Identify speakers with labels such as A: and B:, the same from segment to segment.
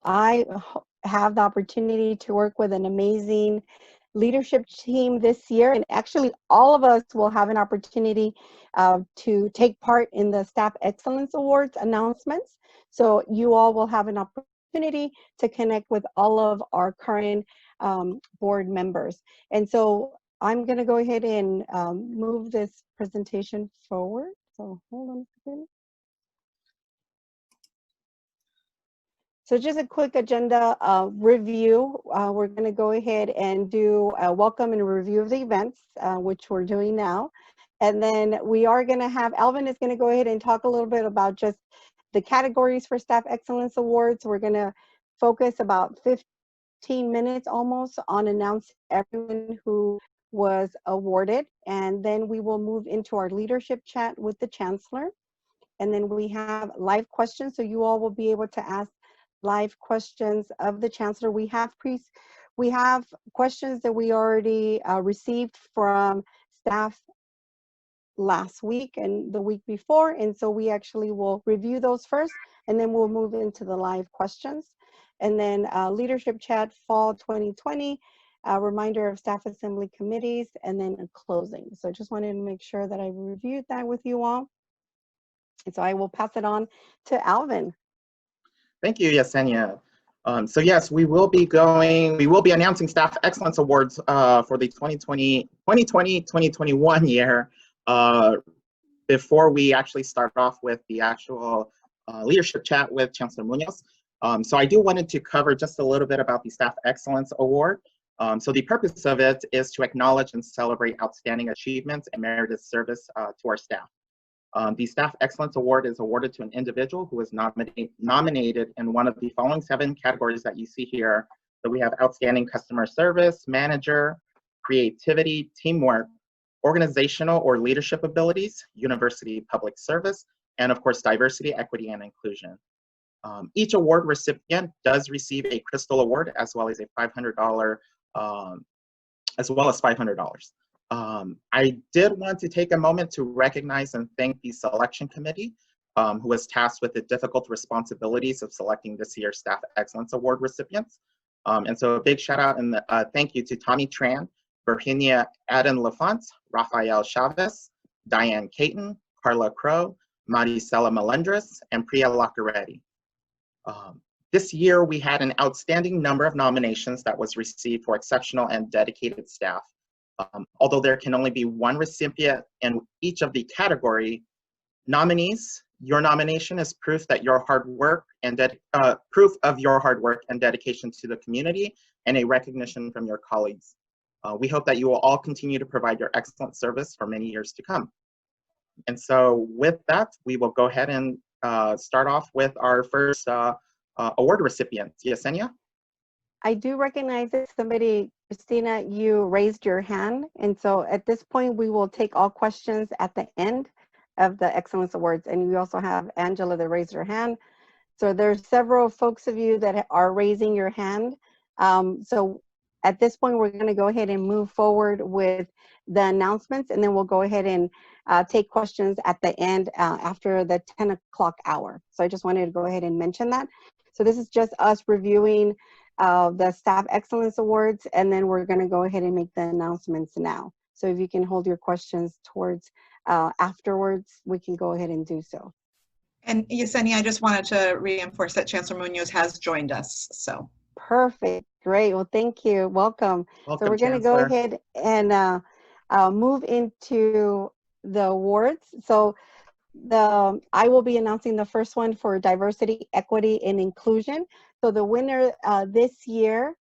A: have the opportunity to work with an amazing leadership team this year, and actually all of us will have an opportunity to take part in the Staff Excellence Awards announcements. So you all will have an opportunity to connect with all of our current board members. And so I'm going to go ahead and move this presentation forward. So hold on a second. So just a quick agenda review. We're going to go ahead and do a welcome and a review of the events, which we're doing now. And then we are going to have, Alvin is going to go ahead and talk a little bit about just the categories for Staff Excellence Awards. We're going to focus about 15 minutes almost on announcing everyone who was awarded. And then we will move into our leadership chat with the Chancellor. And then we have live questions, so you all will be able to ask live questions of the Chancellor. We have questions that we already received from staff last week and the week before, and so we actually will review those first, and then we'll move into the live questions. And then leadership chat fall 2020, a reminder of staff assembly committees, and then a closing. So I just wanted to make sure that I reviewed that with you all. And so I will pass it on to Alvin.
B: Thank you, Yesenia. So yes, we will be announcing Staff Excellence Awards for the 2020-2021 year before we actually start off with the actual leadership chat with Chancellor Muñoz. So I do wanted to cover just a little bit about the Staff Excellence Award. So the purpose of it is to acknowledge and celebrate outstanding achievements and merited service to our staff. The Staff Excellence Award is awarded to an individual who is nominated in one of the following 7 categories that you see here. So we have outstanding customer service, manager, creativity, teamwork, organizational or leadership abilities, university public service, and of course, diversity, equity, and inclusion. Each award recipient does receive a Crystal Award as well as a $500, I did want to take a moment to recognize and thank the selection committee who was tasked with the difficult responsibilities of selecting this year's Staff Excellence Award recipients. And so a big shout out and thank you to Tommy Tran, Virginia Aden-Lafont, Rafael Chavez, Diane Caton, Carla Crow, Maricela Melendres, and Priya Lacaretti. This year we had an outstanding number of nominations that was received for exceptional and dedicated staff. Although there can only be one recipient in each of the category nominees, your nomination is proof that your hard work and proof of your hard work and dedication to the community and a recognition from your colleagues. We hope that you will all continue to provide your excellent service for many years to come. And so with that, we will go ahead and start off with our first award recipient. Yesenia?
A: I do recognize that somebody, Christina, you raised your hand. And so at this point, we will take all questions at the end of the Excellence Awards. And we also have Angela that raised her hand. So there's several folks of you that are raising your hand. So at this point, we're going to go ahead and move forward with the announcements, and then we'll go ahead and take questions at the end after the 10 o'clock hour. So I just wanted to go ahead and mention that. So this is just us reviewing the Staff Excellence Awards, and then we're going to go ahead and make the announcements now. So if you can hold your questions towards afterwards, we can go ahead and do so.
C: And Yesenia, I just wanted to reinforce that Chancellor Muñoz has joined us. So
A: perfect, great. Well, thank you. Welcome. So we're going to go ahead and move into the awards. So I will be announcing the first one for diversity, equity, and inclusion. So the winner this year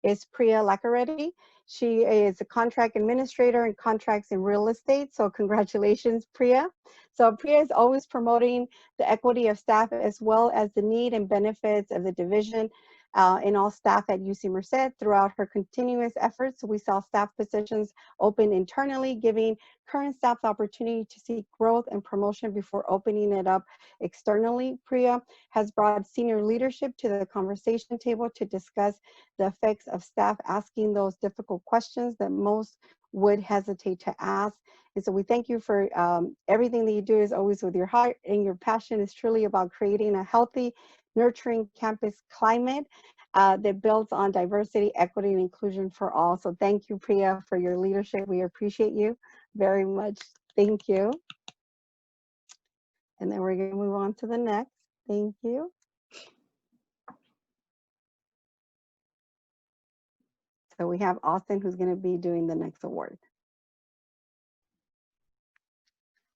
A: is Priya Lacaretti. She is a contract administrator and contracts in real estate. So congratulations, Priya. So Priya is always promoting the equity of staff as well as the need and benefits of the division and all staff at UC Merced. Throughout her continuous efforts, we saw staff positions open internally, giving current staff the opportunity to seek growth and promotion before opening it up externally. Priya has brought senior leadership to the conversation table to discuss the effects of staff asking those difficult questions that most would hesitate to ask. And so we thank you for everything that you do is always with your heart, and your passion is truly about creating a healthy, nurturing campus climate that builds on diversity, equity, and inclusion for all. So thank you, Priya, for your leadership. We appreciate you very much. Thank you. And then we're going to move on to the next. Thank you. So we have Austin, who's going to be doing the next award.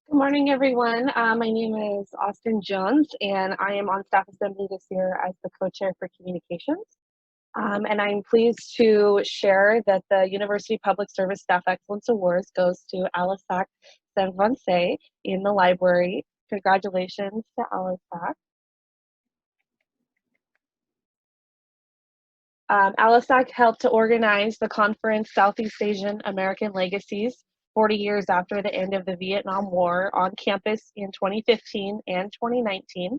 D: Good morning, everyone. My name is Austin Jones, and I am on staff assembly this year as the co-chair for communications. And I'm pleased to share that the University Public Service Staff Excellence Awards goes to Alisac Sanvonse in the library. Congratulations to Alisac. Alisac helped to organize the conference Southeast Asian American Legacies 40 years after the end of the Vietnam War on campus in 2015 and 2019.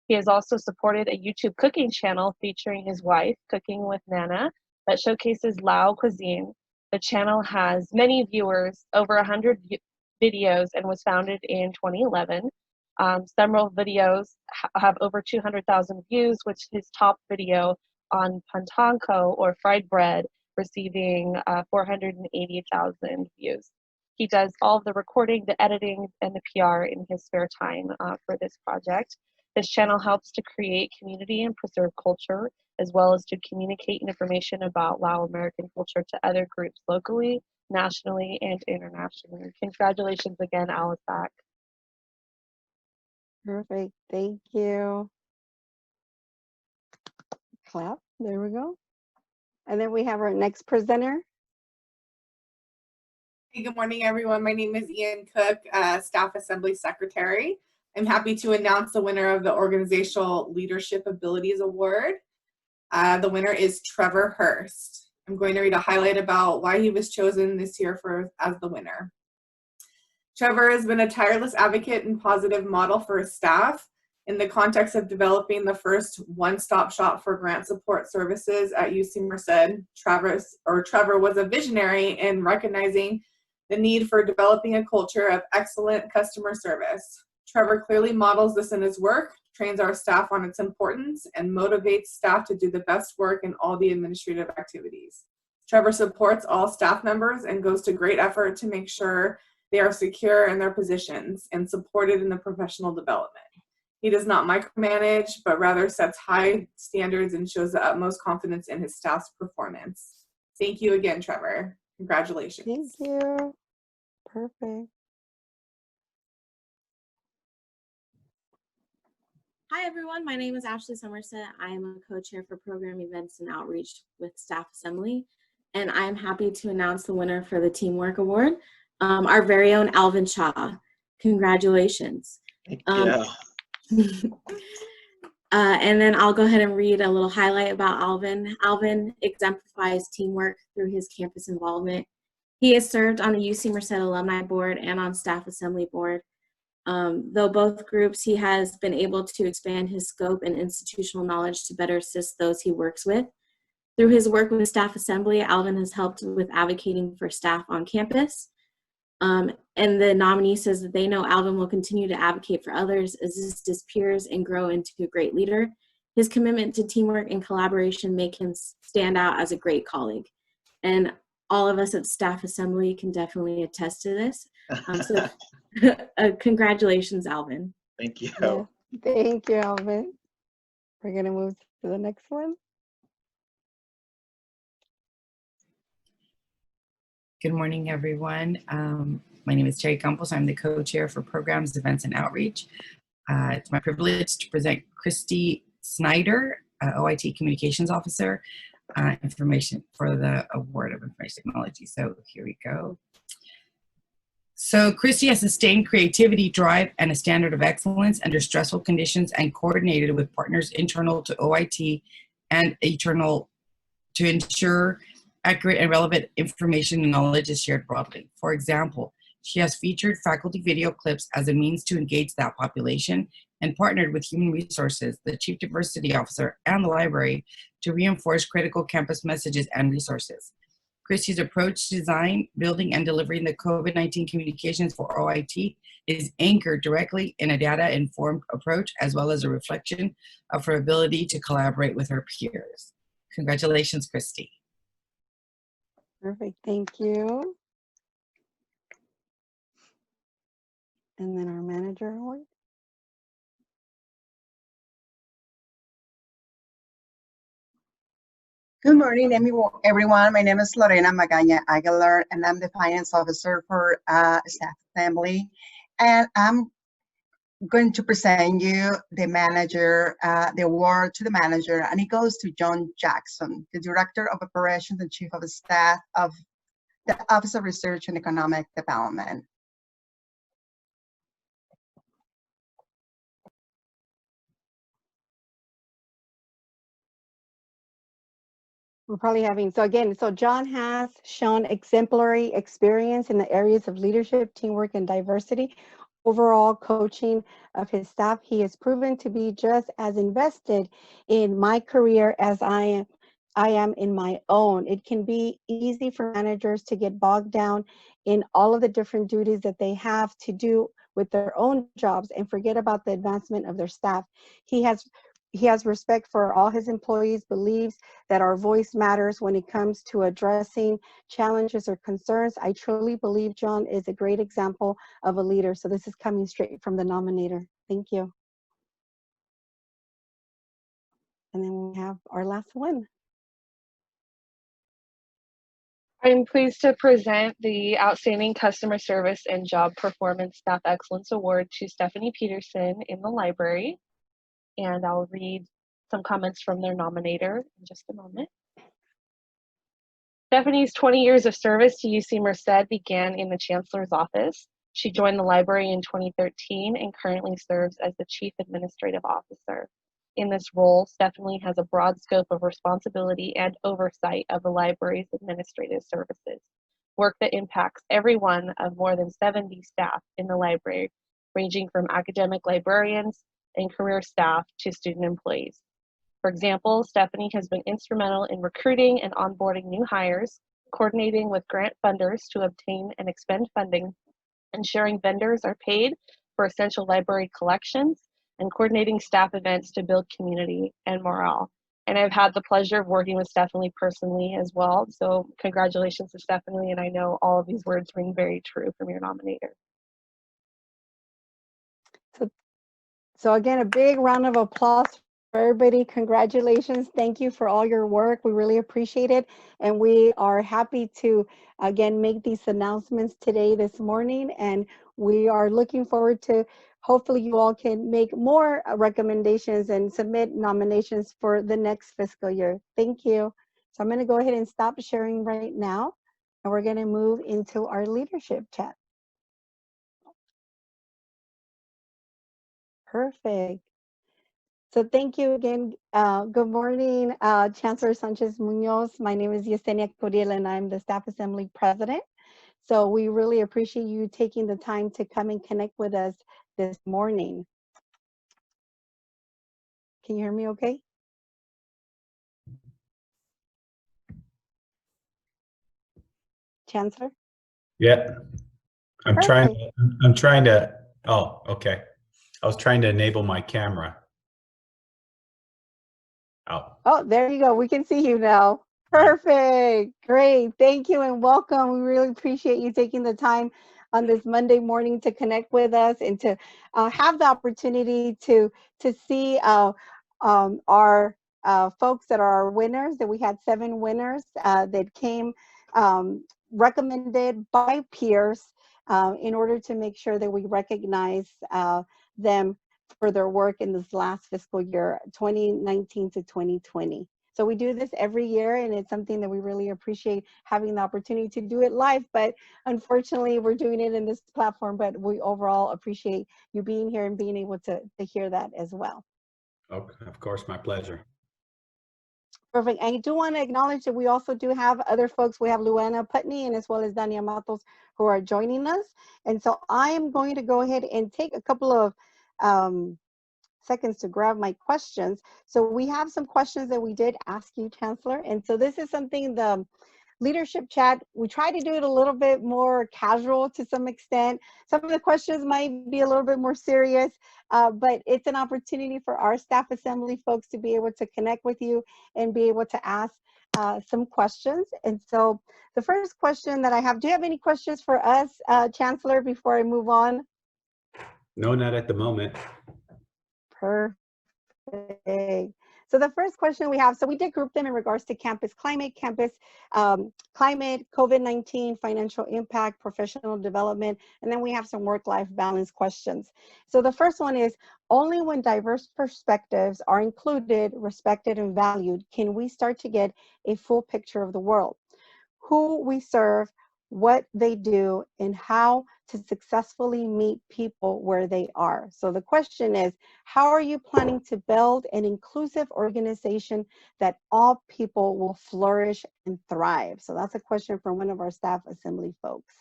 D: He has also supported a YouTube cooking channel featuring his wife, Cooking with Nana, that showcases Lao cuisine. The channel has many viewers, over 100 videos, and was founded in 2011. Several videos have over 200,000 views, with his top video on pantanko, or fried bread, receiving 480,000 views. He does all of the recording, the editing, and the PR in his spare time for this project. This channel helps to create community and preserve culture, as well as to communicate information about Lao American culture to other groups locally, nationally, and internationally. Congratulations again, Alisac.
A: Perfect. Thank you. Clap. There we go. And then we have our next presenter.
E: Hey, good morning, everyone. My name is Ian Cook, Staff Assembly Secretary. I'm happy to announce the winner of the Organizational Leadership Abilities Award. The winner is Trevor Hurst. I'm going to read a highlight about why he was chosen this year as the winner. Trevor has been a tireless advocate and positive model for his staff in the context of developing the first one-stop shop for grant support services at UC Merced. Trevor was a visionary in recognizing the need for developing a culture of excellent customer service. Trevor clearly models this in his work, trains our staff on its importance, and motivates staff to do the best work in all the administrative activities. Trevor supports all staff members and goes to great effort to make sure they are secure in their positions and supported in the professional development. He does not micromanage, but rather sets high standards and shows the utmost confidence in his staff's performance. Thank you again, Trevor. Congratulations.
A: Thank you. Perfect.
F: Hi, everyone. My name is Ashley Somerset. I am a co-chair for Program Events and Outreach with Staff Assembly, and I am happy to announce the winner for the Teamwork Award, our very own Alvin Shaw. Congratulations.
B: Thank you.
F: And then I'll go ahead and read a little highlight about Alvin. Alvin exemplifies teamwork through his campus involvement. He has served on the UC Merced Alumni Board and on Staff Assembly Board. Though both groups, he has been able to expand his scope and institutional knowledge to better assist those he works with. Through his work with Staff Assembly, Alvin has helped with advocating for staff on campus. And the nominee says that they know Alvin will continue to advocate for others, assist his peers, and grow into a great leader. His commitment to teamwork and collaboration make him stand out as a great colleague. And all of us at Staff Assembly can definitely attest to this. Congratulations, Alvin.
B: Thank you.
A: Yeah. Thank you, Alvin. We're going to move to the next one.
G: Good morning, everyone. My name is Terry Campos. I'm the co-chair for Programs, Events, and Outreach. It's my privilege to present Christy Snyder, OIT Communications Officer, information for the Award of Information Technology. So here we go. So Christy has sustained creativity, drive, and a standard of excellence under stressful conditions and coordinated with partners internal to OIT and external to ensure accurate and relevant information and knowledge is shared broadly. For example, she has featured faculty video clips as a means to engage that population and partnered with Human Resources, the Chief Diversity Officer, and the library to reinforce critical campus messages and resources. Christy's approach to design, building, and delivering the COVID-19 communications for OIT is anchored directly in a data-informed approach, as well as a reflection of her ability to collaborate with her peers. Congratulations, Christy.
A: Perfect, thank you. And then our manager award.
H: Good morning, everyone. My name is Lorena Magaña Aguilar, and I'm the finance officer for Staff Assembly. And I'm going to present you the award to the manager, and it goes to John Jackson, the Director of Operations and Chief of Staff of the Office of Research and Economic Development.
A: We're probably having, so John has shown exemplary experience in the areas of leadership, teamwork, and diversity. Overall coaching of his staff, he has proven to be just as invested in my career as I am in my own. It can be easy for managers to get bogged down in all of the different duties that they have to do with their own jobs and forget about the advancement of their staff. He has respect for all his employees, believes that our voice matters when it comes to addressing challenges or concerns. I truly believe John is a great example of a leader. So this is coming straight from the nominator. Thank you. And then we have our last one.
D: I'm pleased to present the Outstanding Customer Service and Job Performance Staff Excellence Award to Stephanie Peterson in the library. And I'll read some comments from their nominator in just a moment. Stephanie's 20 years of service to UC Merced began in the Chancellor's office. She joined the library in 2013 and currently serves as the Chief Administrative Officer. In this role, Stephanie has a broad scope of responsibility and oversight of the library's administrative services, work that impacts every one of more than 70 staff in the library, ranging from academic librarians and career staff to student employees. For example, Stephanie has been instrumental in recruiting and onboarding new hires, coordinating with grant funders to obtain and expend funding, ensuring vendors are paid for essential library collections, and coordinating staff events to build community and morale. And I've had the pleasure of working with Stephanie personally as well. So congratulations to Stephanie, and I know all of these words ring very true from your nominator.
A: So again, a big round of applause for everybody. Congratulations. Thank you for all your work. We really appreciate it. And we are happy to, again, make these announcements today, this morning. And we are looking forward to, hopefully you all can make more recommendations and submit nominations for the next fiscal year. Thank you. So I'm going to go ahead and stop sharing right now. And we're going to move into our leadership chat. Perfect. So thank you again. Good morning, Chancellor Sánchez Muñoz. My name is Yesenia Coriel, and I'm the Staff Assembly President. So we really appreciate you taking the time to come and connect with us this morning. Can you hear me okay? Chancellor?
I: Yeah. I'm trying to, oh, okay. I was trying to enable my camera.
A: Oh, there you go. We can see you now. Perfect. Great. Thank you and welcome. We really appreciate you taking the time on this Monday morning to connect with us and to have the opportunity to see our folks that are our winners, that we had 7 winners that came recommended by peers in order to make sure that we recognize them for their work in this last fiscal year, 2019 to 2020. So we do this every year, and it's something that we really appreciate having the opportunity to do it live, but unfortunately we're doing it in this platform, but we overall appreciate you being here and being able to hear that as well.
I: Okay, of course, my pleasure.
A: Perfect. I do want to acknowledge that we also do have other folks. We have Luana Putney and as well as Dania Matos who are joining us. And so I am going to go ahead and take a couple of seconds to grab my questions. So we have some questions that we did ask you, Chancellor. And so this is something leadership chat. We try to do it a little bit more casual to some extent. Some of the questions might be a little bit more serious, but it's an opportunity for our staff assembly folks to be able to connect with you and be able to ask some questions. And so the first question that I have, do you have any questions for us, Chancellor, before I move on?
I: No, not at the moment.
A: Perfect. So the first question we have, so we did group them in regards to campus climate, climate, COVID-19, financial impact, professional development, and then we have some work-life balance questions. So the first one is, only when diverse perspectives are included, respected, and valued can we start to get a full picture of the world, who we serve, what they do, and how to successfully meet people where they are. So the question is, how are you planning to build an inclusive organization that all people will flourish and thrive? So that's a question from one of our staff assembly folks.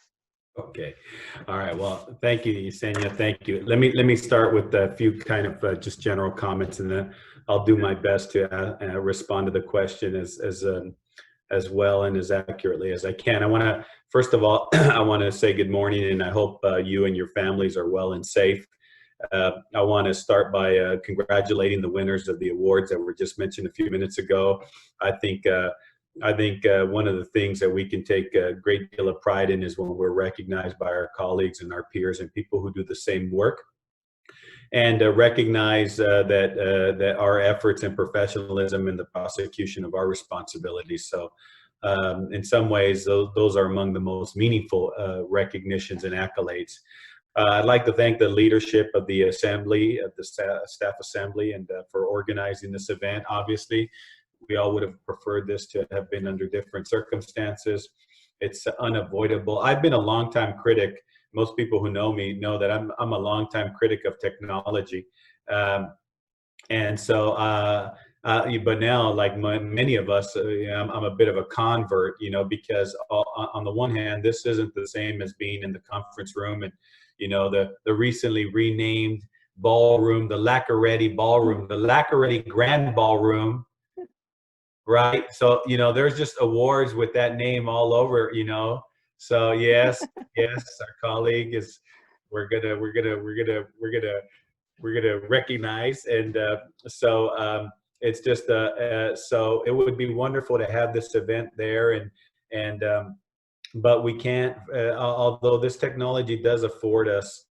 I: Okay. All right. Well, thank you, Yesenia. Thank you. Let me start with a few kind of just general comments, and then I'll do my best to respond to the question as well and as accurately as I can. I want to, first of all, I want to say good morning, and I hope you and your families are well and safe. I want to start by congratulating the winners of the awards that were just mentioned a few minutes ago. I think one of the things that we can take a great deal of pride in is when we're recognized by our colleagues and our peers and people who do the same work, and recognize that our efforts and professionalism in the prosecution of our responsibilities. So in some ways, those are among the most meaningful recognitions and accolades. I'd like to thank the leadership of the assembly, of the staff assembly, and for organizing this event. Obviously, we all would have preferred this to have been under different circumstances. It's unavoidable. I've been a longtime critic. Most people who know me know that I'm a longtime critic of technology. And so, but now, like many of us, I'm a bit of a convert, because on the one hand, this isn't the same as being in the conference room and, the recently renamed ballroom, the Laccaretti Ballroom, the Laccaretti Grand Ballroom, right? So, there's just awards with that name all over, So yes, our colleague is, we're gonna recognize, and so it's just so it would be wonderful to have this event there, and but we can't. Although this technology does afford us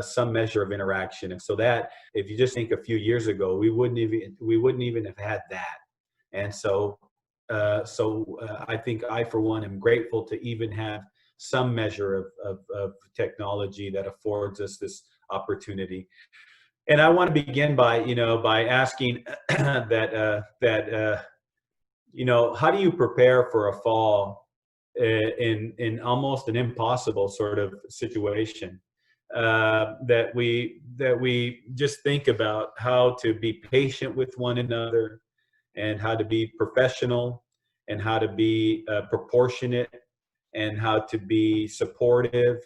I: some measure of interaction, and so that if you just think a few years ago, we wouldn't even have had that, and so. I think I, for one, am grateful to even have some measure of technology that affords us this opportunity. And I want to begin by, by asking that, how do you prepare for a fall in almost an impossible sort of situation? That we just think about how to be patient with one another, and how to be professional, and how to be proportionate, and how to be supportive,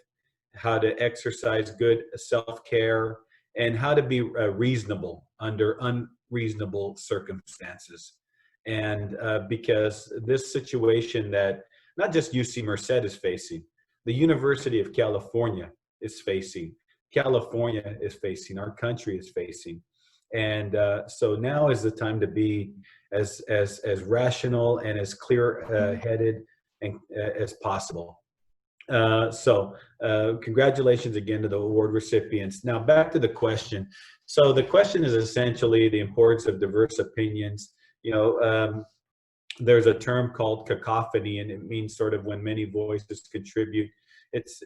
I: how to exercise good self-care, and how to be reasonable under unreasonable circumstances. And because this situation that not just UC Merced is facing, the University of California is facing, California is facing, our country is facing. And so now is the time to be as rational and as clear-headed as possible. So congratulations again to the award recipients. Now back to the question. So the question is essentially the importance of diverse opinions. There's a term called cacophony, and it means sort of when many voices contribute. It's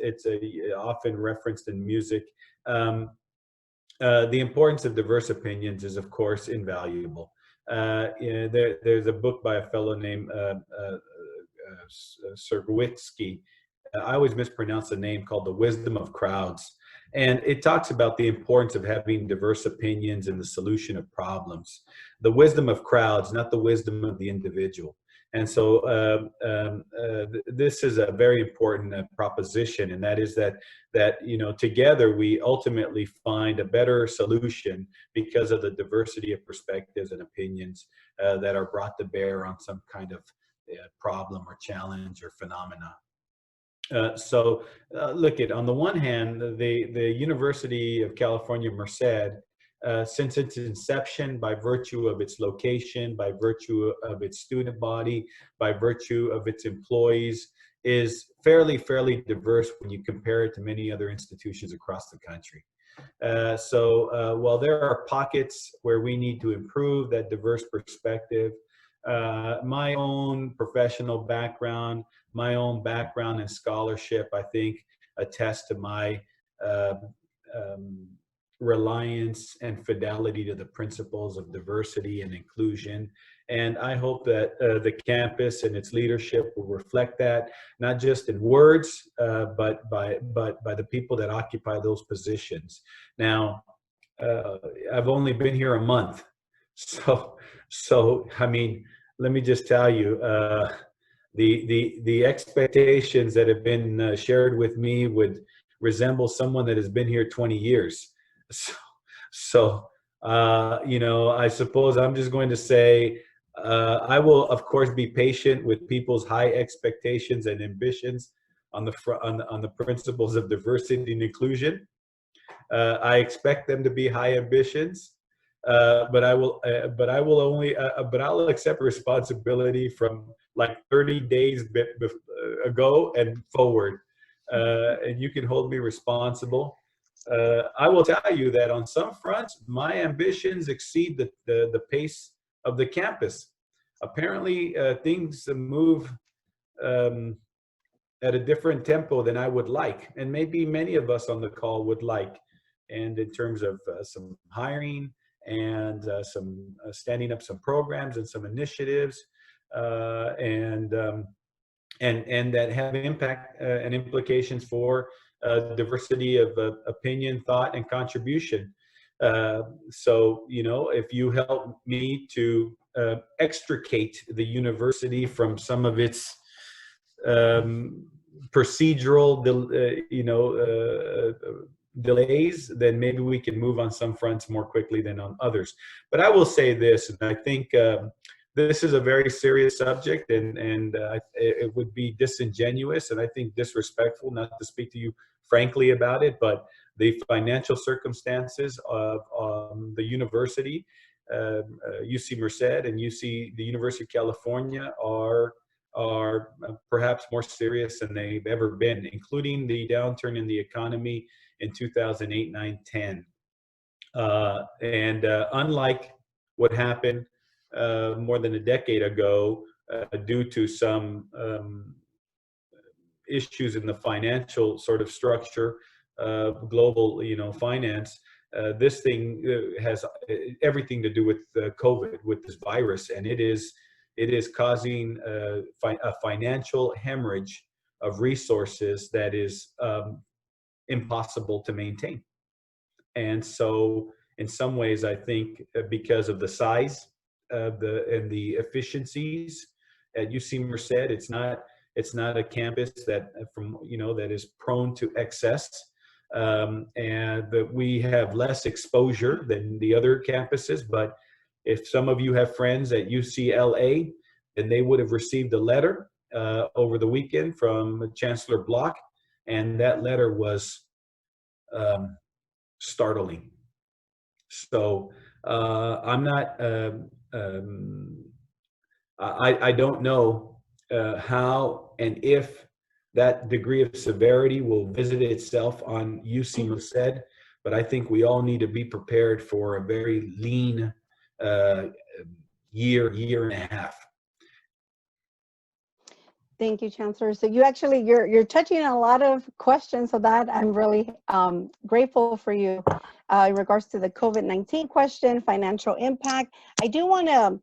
I: often referenced in music. The importance of diverse opinions is, of course, invaluable. There's a book by a fellow named Serwitsky. I always mispronounce the name, called The Wisdom of Crowds. And it talks about the importance of having diverse opinions in the solution of problems. The wisdom of crowds, not the wisdom of the individual. And so this is a very important proposition, and that is that together we ultimately find a better solution because of the diversity of perspectives and opinions that are brought to bear on some kind of problem or challenge or phenomena. Look at, on the one hand, the University of California, Merced, since its inception, by virtue of its location, by virtue of its student body, by virtue of its employees, is fairly diverse when you compare it to many other institutions across the country. While there are pockets where we need to improve that diverse perspective, my own professional background, my own background in scholarship, I think attest to my reliance and fidelity to the principles of diversity and inclusion. And I hope that the campus and its leadership will reflect that, not just in words, but by the people that occupy those positions. Now, I've only been here a month, so I mean, let me just tell you, the expectations that have been shared with me would resemble someone that has been here 20 years. You know, I suppose I'm just going to say, I will, of course, be patient with people's high expectations and ambitions on the principles of diversity and inclusion. I expect them to be high ambitions, but I'll accept responsibility from like 30 days ago and forward, and you can hold me responsible. I will tell you that on some fronts, my ambitions exceed the pace of the campus. Apparently, things move at a different tempo than I would like, and maybe many of us on the call would like. And in terms of some hiring and some standing up some programs and some initiatives, and that have impact and implications for diversity of opinion, thought, and contribution. So, you know, if you help me to extricate the university from some of its procedural, delays, then maybe we can move on some fronts more quickly than on others. But I will say this, and I think this is a very serious subject, and it would be disingenuous and I think disrespectful not to speak to you frankly about it, but the financial circumstances of the university, UC Merced and the University of California are perhaps more serious than they've ever been, including the downturn in the economy in 2008, 9, 10. Unlike what happened more than a decade ago, due to some issues in the financial sort of structure, global, finance, this thing has everything to do with COVID, with this virus, and it is causing a financial hemorrhage of resources that is impossible to maintain. And so in some ways, I think because of the size and the efficiencies at UC Merced, it's not a campus that that is prone to excess, and that we have less exposure than the other campuses. But if some of you have friends at UCLA, then they would have received a letter over the weekend from Chancellor Block, and that letter was startling. So I'm not. I don't know how and if that degree of severity will visit itself on UC Merced, but I think we all need to be prepared for a very lean year and a half.
A: Thank you, Chancellor. So you're touching on a lot of questions, so that I'm really grateful for you in regards to the COVID-19 question, financial impact. I do want to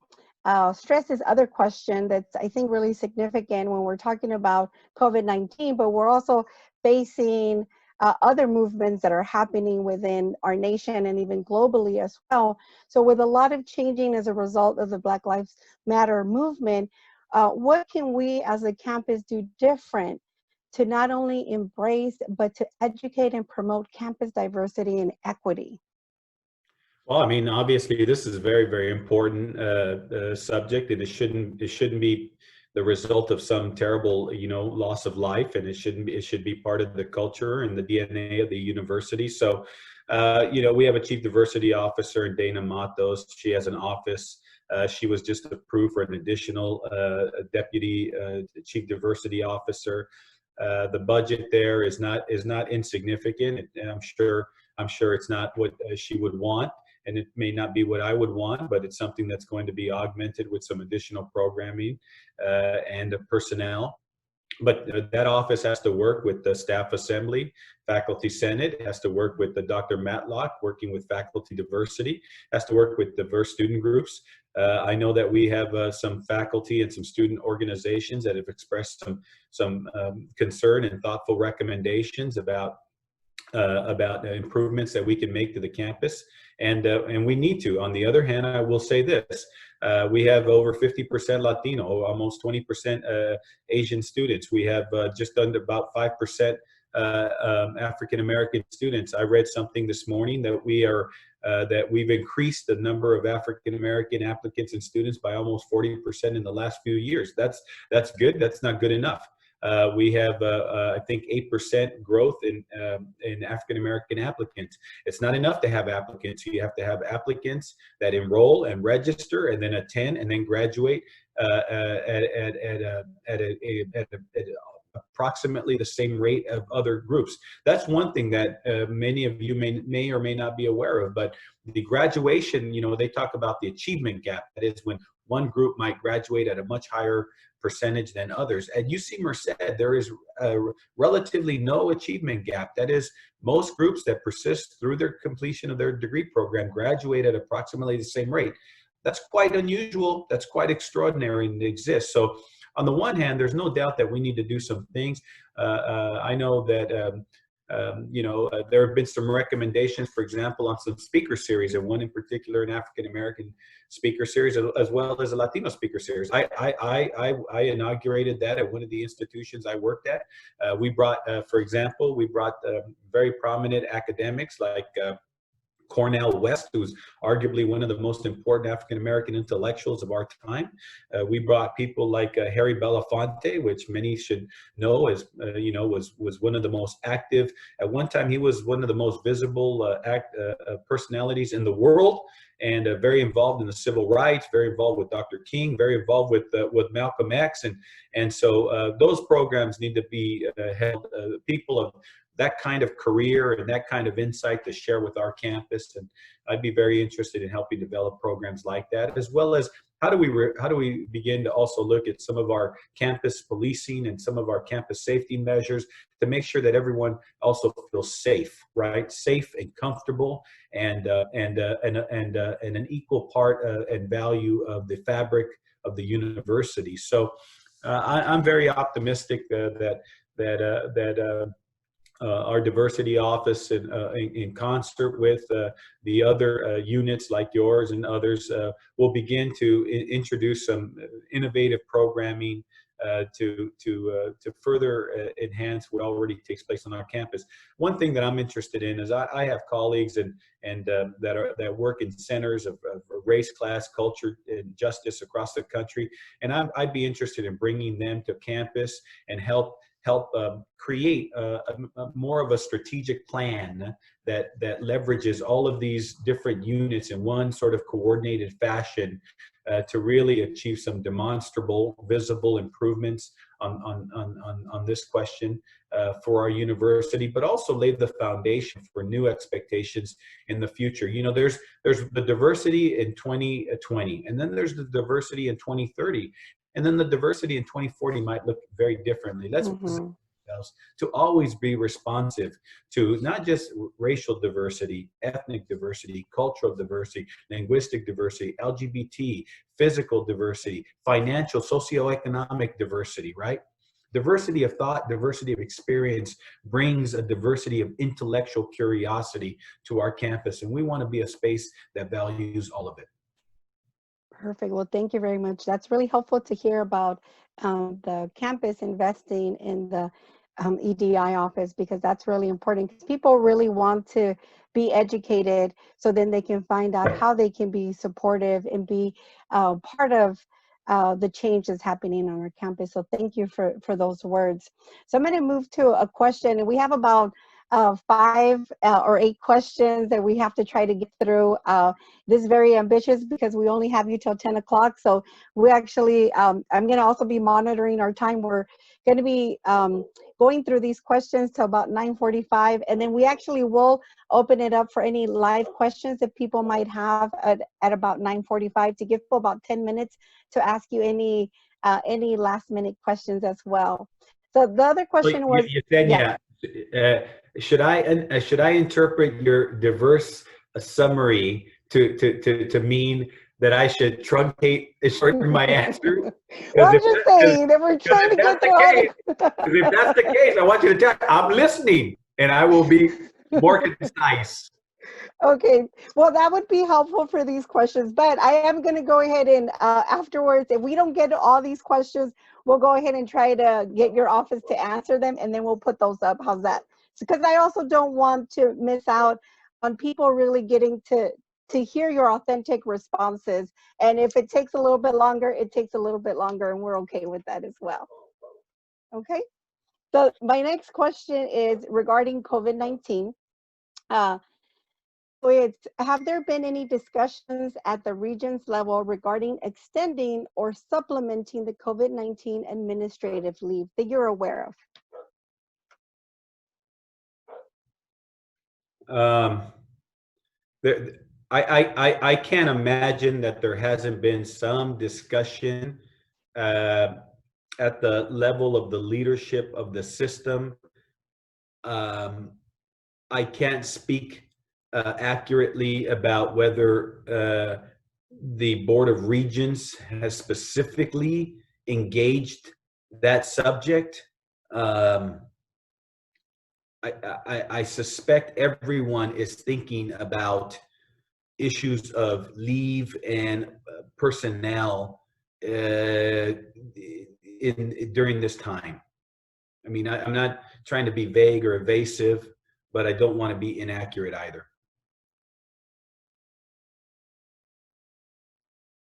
A: stress this other question that's, I think, really significant when we're talking about COVID-19, but we're also facing other movements that are happening within our nation and even globally as well. So with a lot of changing as a result of the Black Lives Matter movement, what can we as a campus do different to not only embrace, but to educate and promote campus diversity and equity?
I: Well, I mean, obviously, this is a very, very important subject, and it shouldn't be the result of some terrible, loss of life, and it should be part of the culture and the DNA of the university. So, we have a chief diversity officer in Dana Matos. She has an office. She was just approved for an additional deputy chief diversity officer. The budget there is not insignificant, and I'm sure it's not what she would want, and it may not be what I would want, but it's something that's going to be augmented with some additional programming and personnel. But that office has to work with the staff assembly, faculty senate, has to work with the Dr. Matlock, working with faculty diversity, has to work with diverse student groups. I know that we have some faculty and some student organizations that have expressed some concern and thoughtful recommendations about improvements that we can make to the campus, and we need to. On the other hand, I will say this: we have over 50% Latino, almost 20% Asian students. We have just under about 5% African American students. I read something this morning that we've increased the number of African American applicants and students by almost 40% in the last few years. That's good. That's not good enough. We have, I think, 8% growth in African American applicants. It's not enough to have applicants. You have to have applicants that enroll and register and then attend and then graduate at approximately the same rate of other groups. That's one thing that many of you may or may not be aware of. But the graduation, they talk about the achievement gap. That is when one group might graduate at a much higher percentage than others. At UC Merced, there is relatively no achievement gap. That is, most groups that persist through their completion of their degree program graduate at approximately the same rate. That's quite unusual. That's quite extraordinary, and it exists. So on the one hand, there's no doubt that we need to do some things. I know that there have been some recommendations, for example, on some speaker series, and one in particular, an African American speaker series, as well as a Latino speaker series. I inaugurated that at one of the institutions I worked at. We brought, for example, very prominent academics like Cornel West, who's arguably one of the most important African-American intellectuals of our time. We brought people like Harry Belafonte, which many should know as, was one of the most active. At one time, he was one of the most visible personalities in the world, and very involved in the civil rights, very involved with Dr. King, very involved with Malcolm X. And so those programs need to be held. People of that kind of career and that kind of insight to share with our campus, and I'd be very interested in helping develop programs like that, as well as how do we begin to also look at some of our campus policing and some of our campus safety measures to make sure that everyone also feels safe, right? Safe and comfortable, and an equal part and value of the fabric of the university. So I'm very optimistic that our diversity office, in concert with the other units like yours and others, will begin to introduce some innovative programming to further enhance what already takes place on our campus. One thing that I'm interested in is I have colleagues that work in centers of race, class, culture, and justice across the country, and I'd be interested in bringing them to campus and help create more of a strategic plan that leverages all of these different units in one sort of coordinated fashion to really achieve some demonstrable, visible improvements on this question for our university, but also lay the foundation for new expectations in the future. There's the diversity in 2020, and then there's the diversity in 2030. And then the diversity in 2040 might look very differently. Let's position ourselves to always be responsive to not just racial diversity, ethnic diversity, cultural diversity, linguistic diversity, LGBT, physical diversity, financial, socioeconomic diversity, right? Diversity of thought, diversity of experience brings a diversity of intellectual curiosity to our campus. And we want to be a space that values all of it.
A: Perfect. Well, thank you very much. That's really helpful to hear about the campus investing in the EDI office, because that's really important, because people really want to be educated so then they can find out how they can be supportive and be part of the changes happening on our campus. So thank you for those words. So I'm going to move to a question, and we have about 5 or 8 questions that we have to try to get through. This is very ambitious because we only have you till 10 o'clock. So we actually, I'm going to also be monitoring our time. We're going to be going through these questions till about 9:45, and then we actually will open it up for any live questions that people might have at about 9:45 to give people about 10 minutes to ask you any last minute questions as well. So the other question was,
I: Yesenia, should I interpret your diverse summary to mean that I should truncate, shorten my answer?
A: Well, I'm just saying that we're trying to get through all
I: if that's the case, I want you to tell me, I'm listening, and I will be more concise.
A: Okay, well, that would be helpful for these questions, but I am going to go ahead and afterwards, if we don't get to all these questions, we'll go ahead and try to get your office to answer them, and then we'll put those up. How's that? Because I also don't want to miss out on people really getting to hear your authentic responses. And if it takes a little bit longer, it takes a little bit longer, and we're okay with that as well. Okay, so my next question is regarding COVID-19. Have there been any discussions at the regions level regarding extending or supplementing the COVID-19 administrative leave that you're aware of?
I: I can't imagine that there hasn't been some discussion at the level of the leadership of the system. I can't speak accurately about whether the Board of Regents has specifically engaged that subject. I suspect everyone is thinking about issues of leave and personnel during this time. I mean, I'm not trying to be vague or evasive, but I don't want to be inaccurate either.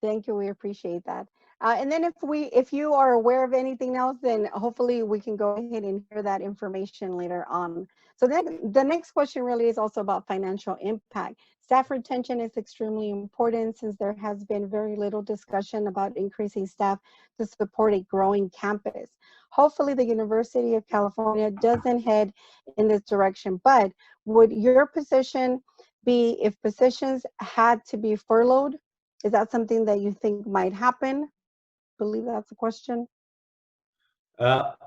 A: Thank you. We appreciate that. And then if you are aware of anything else, then hopefully we can go ahead and hear that information later on. So then the next question really is also about financial impact. Staff retention is extremely important since there has been very little discussion about increasing staff to support a growing campus. Hopefully the University of California doesn't head in this direction, but would your position be if positions had to be furloughed? Is that something that you think might happen? I believe that's a question.
I: I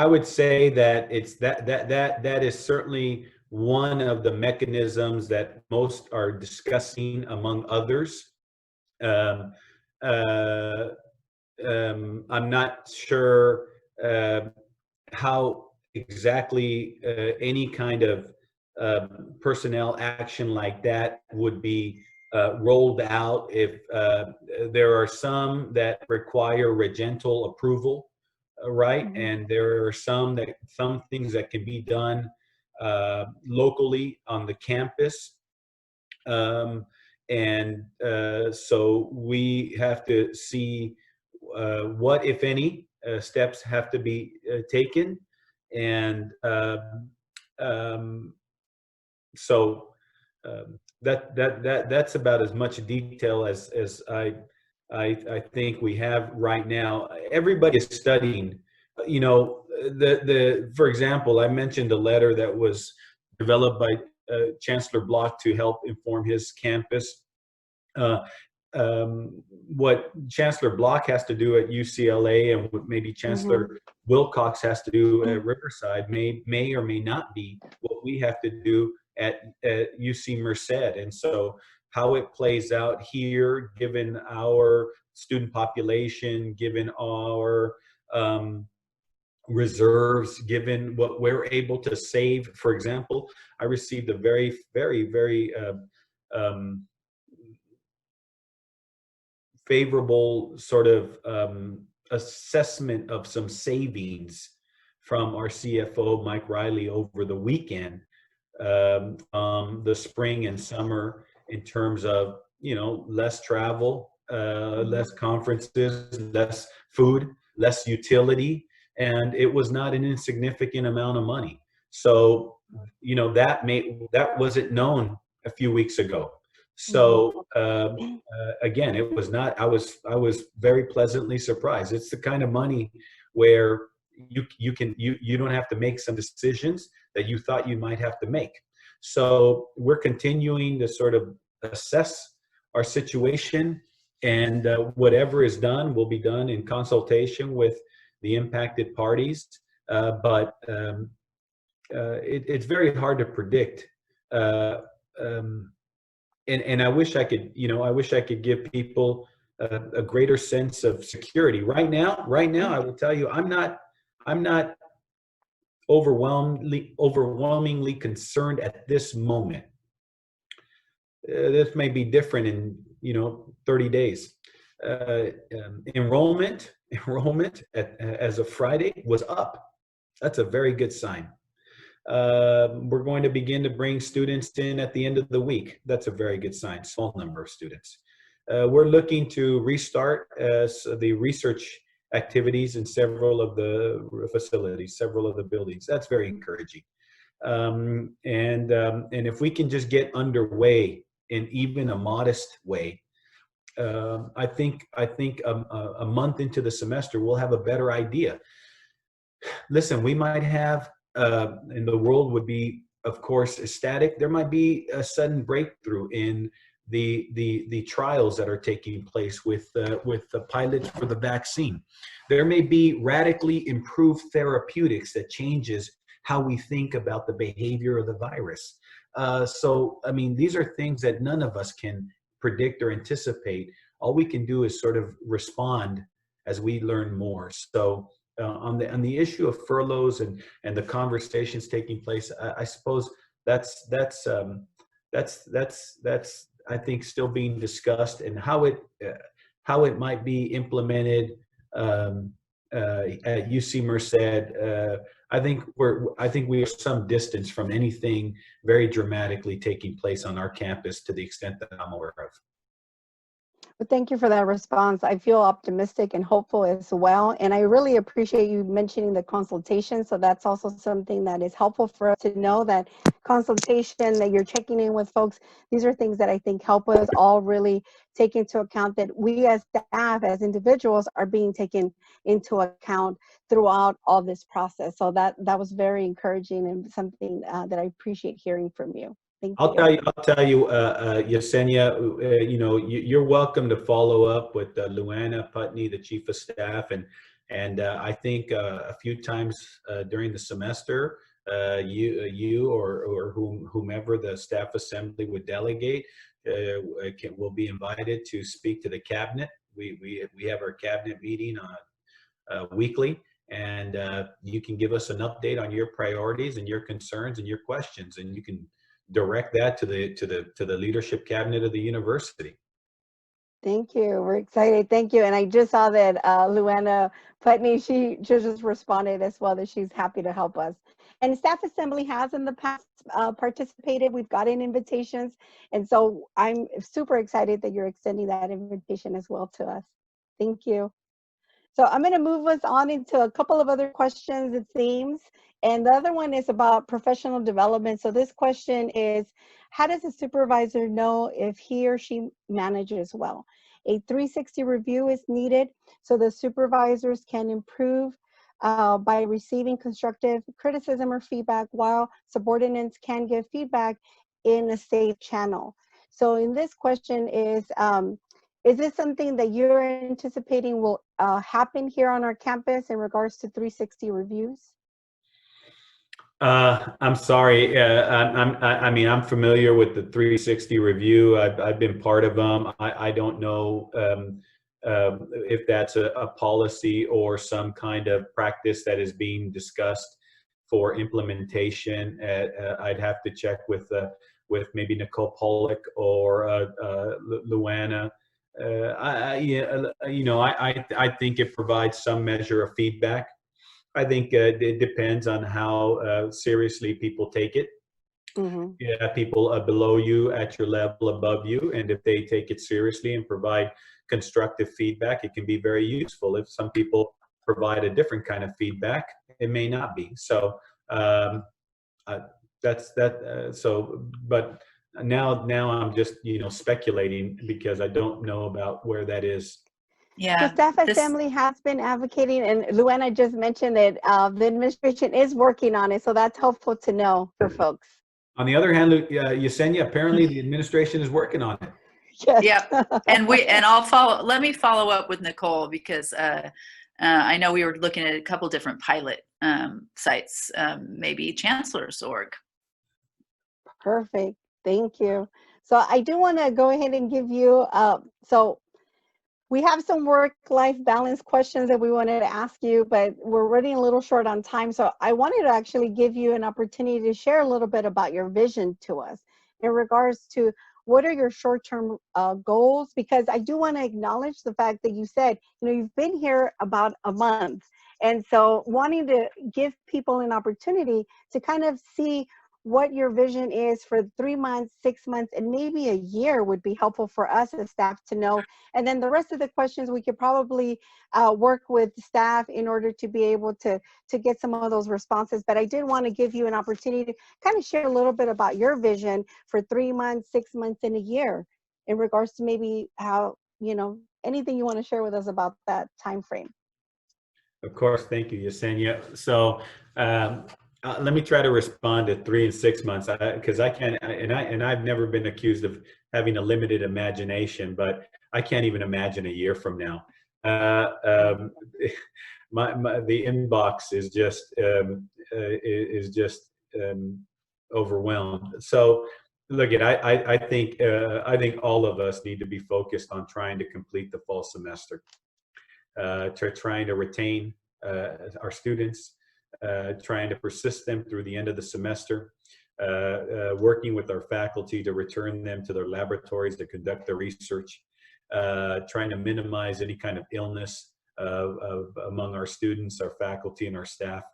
I: would say that it's that is certainly one of the mechanisms that most are discussing among others. I'm not sure how exactly any kind of personnel action like that would be rolled out. If there are some that require regental approval, right? Mm-hmm. And there are some things that can be done locally on the campus. So we have to see what, if any, steps have to be taken. And that's about as much detail as I think we have right now. Everybody is studying. You know, for example, I mentioned a letter that was developed by Chancellor Block to help inform his campus. What Chancellor Block has to do at UCLA and what maybe Chancellor Wilcox has to do at Riverside may or may not be what we have to do at UC Merced. And so how it plays out here, given our student population, given our reserves, given what we're able to save. For example, I received a very, very, very favorable sort of assessment of some savings from our CFO, Mike Riley, over the weekend, the spring and summer, in terms of, you know, less travel, less conferences, less food, less utility, and it was not an insignificant amount of money. So, you know, that wasn't known a few weeks ago. So again, it was not. I was very pleasantly surprised. It's the kind of money where you don't have to make some decisions that you thought you might have to make. So we're continuing to sort of assess our situation, and whatever is done will be done in consultation with the impacted parties. But it's very hard to predict. And I wish I could, you know, I wish I could give people a greater sense of security. Right now, I will tell you, I'm not overwhelmingly concerned at this moment. This may be different in, you know, 30 days. Enrollment as of Friday was up. That's a very good sign. We're going to begin to bring students in at the end of the week. That's a very good sign, small number of students. We're looking to restart the research activities in several of the facilities, several of the buildings. That's very encouraging. And if we can just get underway in even a modest way, I think a month into the semester, we'll have a better idea. Listen, we might have, and the world would be, of course, ecstatic. There might be a sudden breakthrough in the trials that are taking place with the pilots for the vaccine. There may be radically improved therapeutics that changes how we think about the behavior of the virus. So, I mean, these are things that none of us can predict or anticipate. All we can do is sort of respond as we learn more. So on the issue of furloughs and the conversations taking place, I suppose that's I think still being discussed, and how it might be implemented at UC Merced. I think we are some distance from anything very dramatically taking place on our campus, to the extent that I'm aware of.
A: Well, thank you for that response. I feel optimistic and hopeful as well. And I really appreciate you mentioning the consultation. So that's also something that is helpful for us to know, that consultation, that you're checking in with folks. These are things that I think help us all really take into account that we as staff, as individuals, are being taken into account throughout all this process. So that was very encouraging, and something that I appreciate hearing from you.
I: I'll tell you, Yesenia, you know, you're welcome to follow up with Luana Putney, the Chief of Staff, and I think a few times during the semester, you or whomever the staff assembly would delegate will be invited to speak to the cabinet. We have our cabinet meeting weekly, and you can give us an update on your priorities and your concerns and your questions, and you can direct that to the leadership cabinet of the university.
A: Thank you. We're excited. Thank you. And I just saw that Luana Putney, she just responded as well, that she's happy to help us. And Staff Assembly has in the past participated. We've gotten invitations. And so I'm super excited that you're extending that invitation as well to us. Thank you. So I'm going to move us on into a couple of other questions, it seems. And the other one is about professional development. So this question is, how does a supervisor know if he or she manages well? A 360 review is needed so the supervisors can improve by receiving constructive criticism or feedback, while subordinates can give feedback in a safe channel. So in this question is this something that you're anticipating will happen here on our campus in regards to 360 reviews?
I: I'm sorry. I mean, I'm familiar with the 360 review. I've been part of them. I don't know if that's a policy or some kind of practice that is being discussed for implementation. I'd have to check with maybe Nicole Pollock or Luana. I think it provides some measure of feedback. I think it depends on how seriously people take it.
A: Mhm.
I: You have people below you, at your level, above you, and if they take it seriously and provide constructive feedback, it can be very useful. If some people provide a different kind of feedback, it may not be. So that's that. But now I'm just speculating because I don't know about where that is.
A: The staff assembly has been advocating, and Luana just mentioned that the administration is working on it, so that's helpful to know for folks.
I: On the other hand, Yesenia, apparently the administration is working on it.
A: Yes.
J: Yep. And let me follow up with Nicole, because I know we were looking at a couple different pilot sites, maybe Chancellor's org.
A: Perfect. Thank you. So I do want to go ahead and give you, so we have some work-life balance questions that we wanted to ask you, but we're running a little short on time. So I wanted to actually give you an opportunity to share a little bit about your vision to us in regards to what are your short-term goals? Because I do want to acknowledge the fact that you said, you've been here about a month. And so wanting to give people an opportunity to kind of see what your vision is for 3 months, 6 months, and maybe a year would be helpful for us as staff to know. And then the rest of the questions we could probably work with staff in order to be able to get some of those responses. But I did want to give you an opportunity to kind of share a little bit about your vision for 3 months, 6 months, and a year in regards to maybe how, anything you want to share with us about that time frame.
I: Of course, thank you, Yesenia. So let me try to respond to 3 and 6 months, because I can't, and I've never been accused of having a limited imagination, but I can't even imagine a year from now. The inbox is just overwhelmed. So look, I think all of us need to be focused on trying to complete the fall semester, trying to retain our students, trying to persist them through the end of the semester, working with our faculty to return them to their laboratories to conduct their research, trying to minimize any kind of illness among our students, our faculty, and our staff.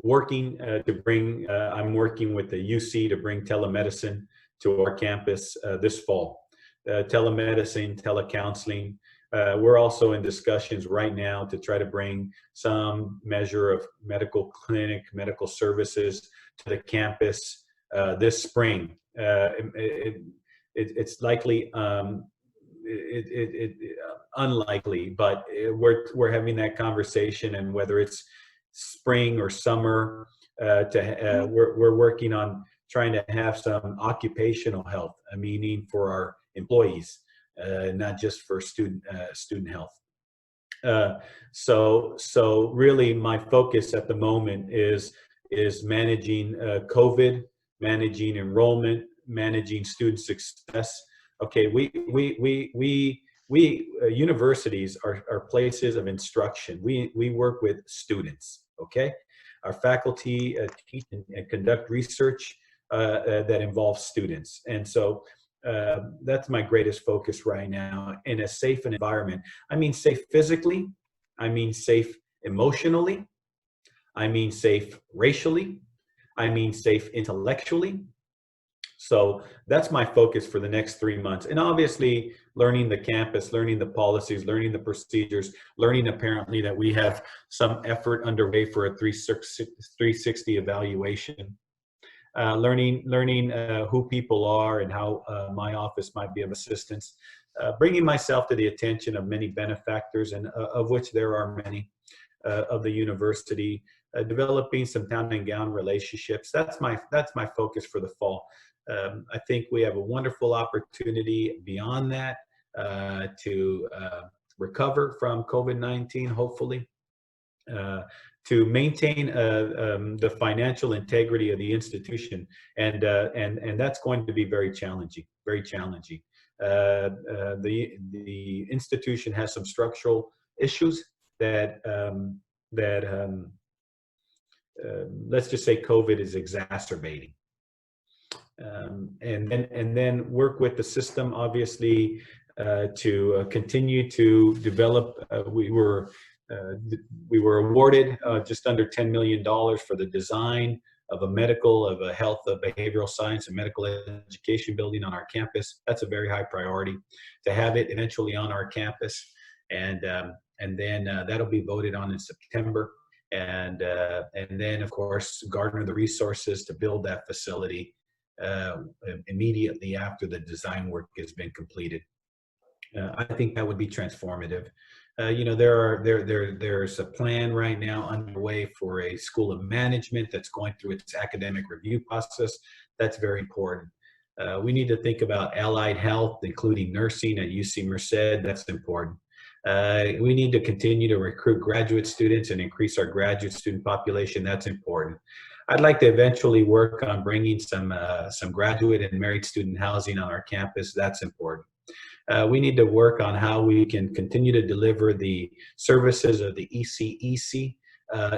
I: Working to bring, I'm working with the UC to bring telemedicine to our campus this fall. Telemedicine, telecounseling. We're also in discussions right now to try to bring some measure of medical clinic, medical services to the campus this spring. It's likely, unlikely, but we're having that conversation, and whether it's spring or summer, we're working on trying to have some occupational health, meaning for our employees. Not just for student health. So really my focus at the moment is managing COVID, managing enrollment, managing student success. Okay, we universities are places of instruction. We work with students. Okay, our faculty teach and conduct research that involves students, and so that's my greatest focus right now, in a safe environment. I mean safe physically, I mean safe emotionally, I mean safe racially, I mean safe intellectually. So that's my focus for the next 3 months. And obviously learning the campus, learning the policies, learning the procedures, learning apparently that we have some effort underway for a 360 evaluation. Learning who people are and how my office might be of assistance, bringing myself to the attention of many benefactors, and of which there are many, of the university, developing some town and gown relationships. That's my focus for the fall. I think we have a wonderful opportunity beyond that to recover from COVID-19, hopefully. To maintain the financial integrity of the institution, and that's going to be very challenging. Very challenging. The institution has some structural issues that let's just say COVID is exacerbating. And then work with the system, obviously, to continue to develop. We were awarded just under $10 million for the design of a health, a behavioral science, and medical education building on our campus. That's a very high priority to have it eventually on our campus. And then that'll be voted on in September. And then, of course, garner the resources to build that facility immediately after the design work has been completed. I think that would be transformative. There's a plan right now underway for a school of management that's going through its academic review process. That's very important. We need to think about allied health, including nursing at UC Merced. That's important. We need to continue to recruit graduate students and increase our graduate student population. That's important. I'd like to eventually work on bringing some graduate and married student housing on our campus. That's important. We need to work on how we can continue to deliver the services of the ECEC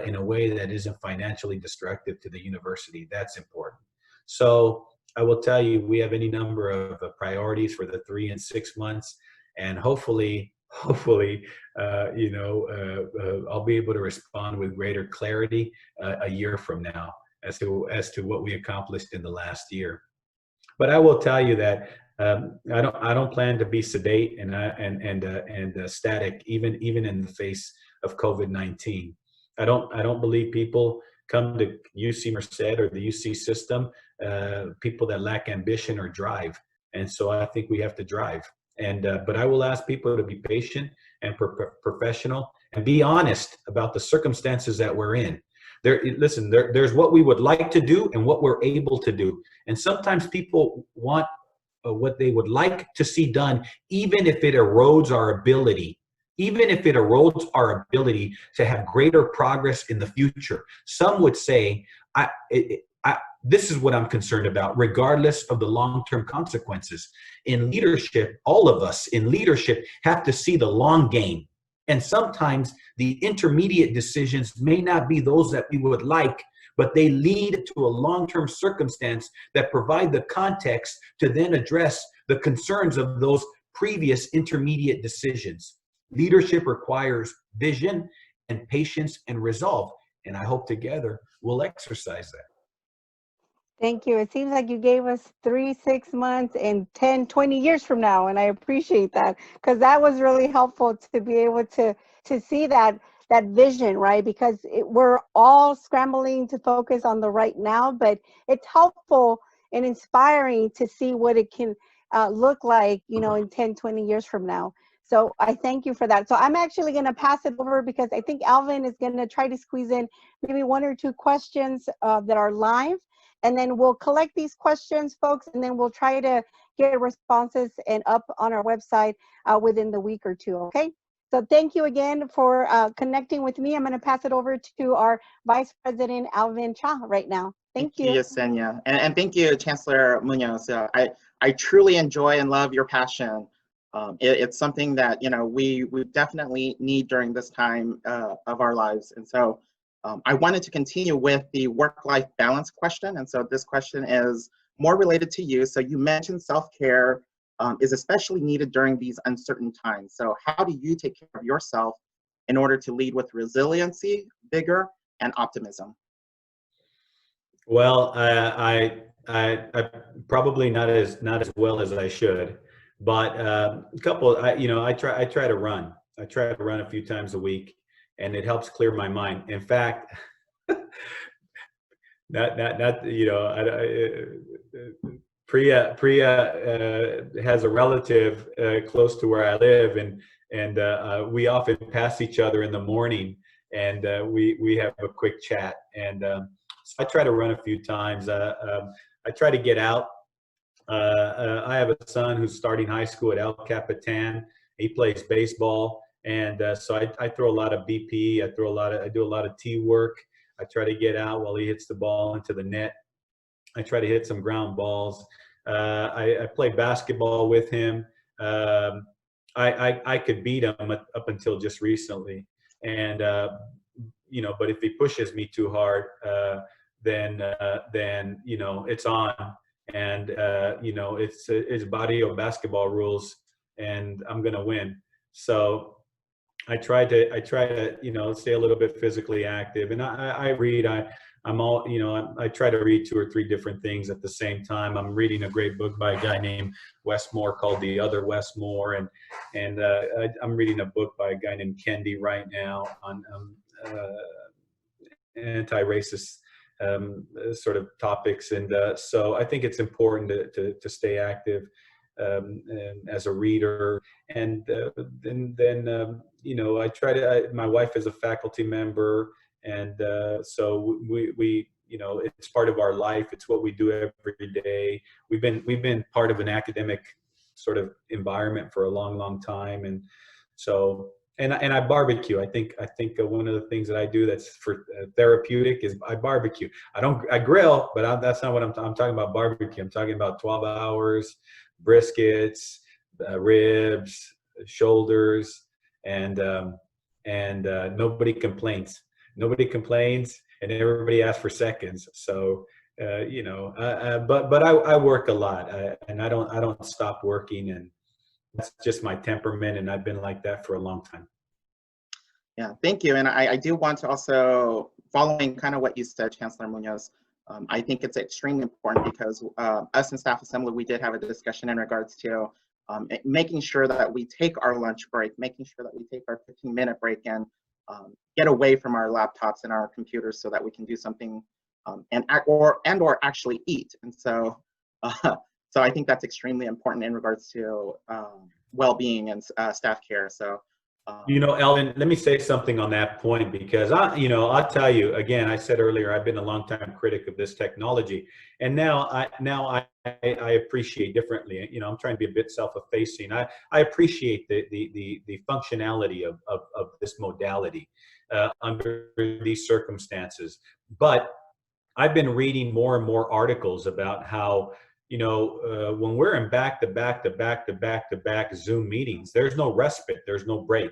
I: in a way that isn't financially destructive to the university. That's important. So I will tell you, we have any number of priorities for the 3 and 6 months, and hopefully, I'll be able to respond with greater clarity a year from now as to what we accomplished in the last year. But I will tell you that I don't plan to be sedate and static even in the face of COVID-19. I don't believe people come to UC Merced or the UC system, people that lack ambition or drive. And so I think we have to drive. But I will ask people to be patient and professional and be honest about the circumstances that we're in. There's what we would like to do and what we're able to do. And sometimes people want what they would like to see done, even if it erodes our ability, to have greater progress in the future. Some would say, this is what I'm concerned about, regardless of the long-term consequences. In leadership, all of us in leadership have to see the long game. And sometimes the intermediate decisions may not be those that we would like, but they lead to a long-term circumstance that provide the context to then address the concerns of those previous intermediate decisions. Leadership requires vision and patience and resolve. And I hope together we'll exercise that.
A: Thank you. It seems like you gave us 3, 6 months and 10, 20 years from now. And I appreciate that, because that was really helpful to be able to see that vision, right? Because we're all scrambling to focus on the right now, but it's helpful and inspiring to see what it can look like, in 10, 20 years from now. So I thank you for that. So I'm actually going to pass it over because I think Alvin is going to try to squeeze in maybe 1 or 2 questions that are live. And then we'll collect these questions, folks, and then we'll try to get responses and up on our website within the week or 2, okay? So thank you again for connecting with me. I'm going to pass it over to our Vice President, Alvin Cha, right now. Thank you.
B: Yesenia. And thank you, Chancellor Muñoz. I truly enjoy and love your passion. It's something that, we definitely need during this time of our lives. And so I wanted to continue with the work-life balance question. And so this question is more related to you. So you mentioned self-care is especially needed during these uncertain times. So how do you take care of yourself in order to lead with resiliency, vigor, and optimism?
I: Well, I probably not as well as I should, but I try to run. I try to run a few times a week, and it helps clear my mind. In fact, Priya has a relative close to where I live, and we often pass each other in the morning, and we have a quick chat. And so I try to run a few times. I try to get out. I have a son who's starting high school at El Capitan. He plays baseball, and so I throw a lot of BP. I do a lot of tee work. I try to get out while he hits the ball into the net. I try to hit some ground balls. I play basketball with him. I could beat him up until just recently, and but if he pushes me too hard, then it's on, and it's barrio basketball rules, and I'm gonna win. So I try to stay a little bit physically active, and I read. I try to read 2 or 3 different things at the same time. I'm reading a great book by a guy named Wes Moore called The Other Wes Moore, and I'm reading a book by a guy named Kendi right now on anti-racist sort of topics, and so I think it's important to stay active as a reader, and then I try to. My wife is a faculty member, and so we it's part of our life. It's what we do every day. We've been part of an academic sort of environment for a long time, and so. And I barbecue. I think one of the things that I do that's for therapeutic is I barbecue. I grill, but that's not what I'm talking about. Barbecue. I'm talking about 12 hours, briskets, ribs, shoulders, and nobody complains. Nobody complains, and everybody asks for seconds. So but I work a lot, and I don't stop working, and that's just my temperament, and I've been like that for a long time.
B: Yeah, thank you. And I do want to also, following kind of what you said, Chancellor Muñoz, I think it's extremely important because us in Staff Assembly, we did have a discussion in regards to making sure that we take our lunch break, making sure that we take our 15-minute break and get away from our laptops and our computers so that we can do something or actually eat. And so I think that's extremely important in regards to well-being and staff care. So,
I: Elvin, let me say something on that point, because I'll tell you again. I said earlier, I've been a long-time critic of this technology, and now I appreciate differently. I'm trying to be a bit self-effacing. I appreciate the functionality of this modality under these circumstances, but I've been reading more and more articles about how, when we're in back-to-back Zoom meetings, there's no respite, there's no break.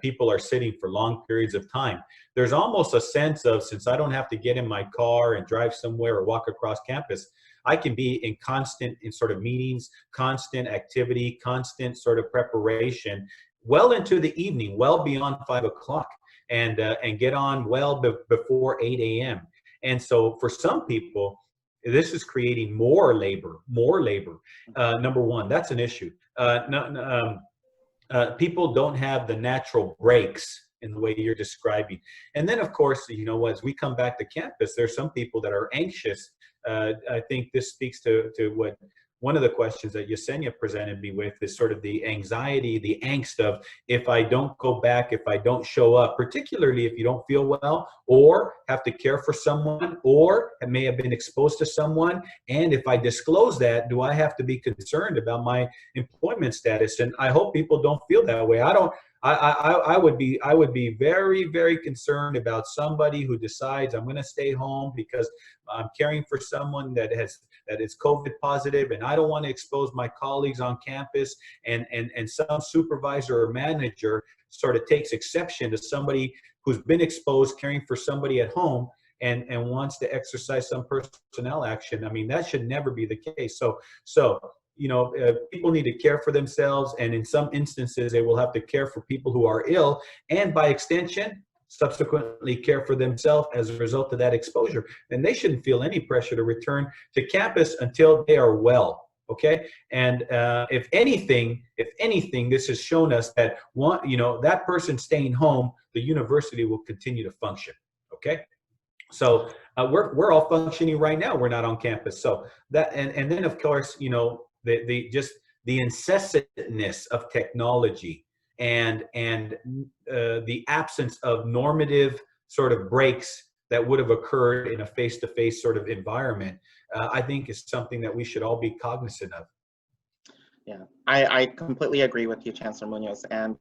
I: People are sitting for long periods of time. There's almost a sense of, since I don't have to get in my car and drive somewhere or walk across campus, I can be in sort of meetings, constant activity, constant sort of preparation, well into the evening, well beyond 5 o'clock, and get on well before 8 a.m. And so for some people, this is creating more labor. Number one, that's an issue. People don't have the natural breaks in the way you're describing. And then, of course, as we come back to campus, there's some people that are anxious. I think this speaks to what one of the questions that Yesenia presented me with is sort of the anxiety, the angst of, if I don't go back, if I don't show up, particularly if you don't feel well or have to care for someone or may have been exposed to someone. And if I disclose that, do I have to be concerned about my employment status? And I hope people don't feel that way. I would be very, very concerned about somebody who decides I'm going to stay home because I'm caring for someone that is COVID positive, and I don't want to expose my colleagues on campus, and some supervisor or manager sort of takes exception to somebody who's been exposed caring for somebody at home and wants to exercise some personnel action. I mean, that should never be the case. So people need to care for themselves, and in some instances, they will have to care for people who are ill, and by extension, subsequently care for themselves as a result of that exposure. And they shouldn't feel any pressure to return to campus until they are well. Okay. And if anything, this has shown us that that person staying home, the university will continue to function. Okay. So we're all functioning right now. We're not on campus. So that, and then of course, the incessantness of technology and the absence of normative sort of breaks that would have occurred in a face-to-face sort of environment, I think is something that we should all be cognizant of.
B: Yeah, I completely agree with you, Chancellor Muñoz, and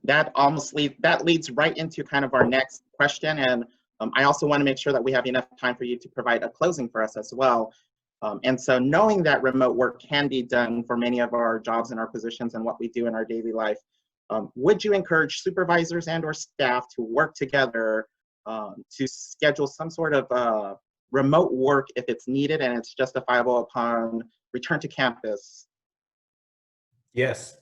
B: that leads right into kind of our next question. And I also want to make sure that we have enough time for you to provide a closing for us as well. And so knowing that remote work can be done for many of our jobs and our positions and what we do in our daily life, would you encourage supervisors and or staff to work together to schedule some sort of remote work if it's needed and it's justifiable upon return to campus?
I: Yes.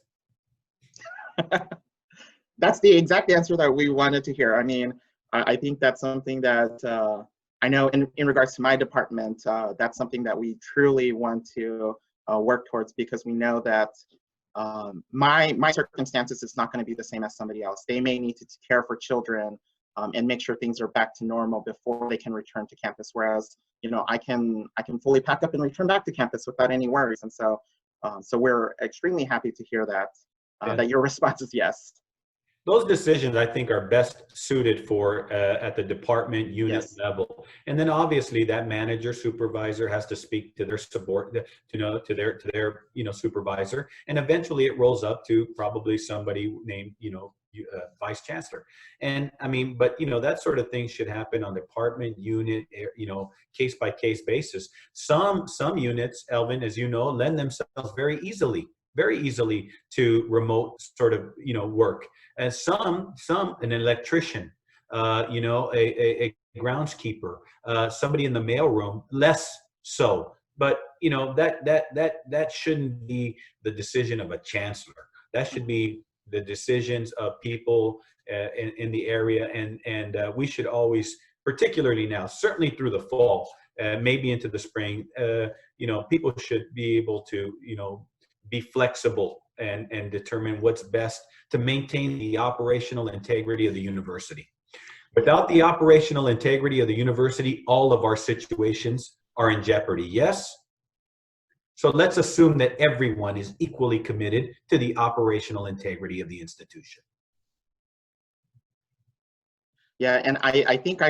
B: That's the exact answer that we wanted to hear. I mean, I think that's something that I know in regards to my department, that's something that we truly want to work towards, because we know that my circumstances is not going to be the same as somebody else. They may need to care for children and make sure things are back to normal before they can return to campus. Whereas, you know, I can fully pack up and return back to campus without any worries. And so, so we're extremely happy to hear that that your response is yes.
I: Those decisions, I think, are best suited for at the department unit level, and then obviously that manager supervisor has to speak to their to their supervisor, and eventually it rolls up to probably somebody named vice chancellor. And I mean, but that sort of thing should happen on department, unit, case by case basis. Some units, Elvin, as you know, lend themselves very easily to remote sort of work. And some an electrician, a groundskeeper, somebody in the mailroom, less so. But that shouldn't be the decision of a chancellor. That should be the decisions of people in the area, and we should always, particularly now, certainly through the fall, maybe into the spring, people should be able to be flexible and determine what's best to maintain the operational integrity of the university. Without the operational integrity of the university, all of our situations are in jeopardy. Yes? So let's assume that everyone is equally committed to the operational integrity of the institution.
B: Yeah, and I think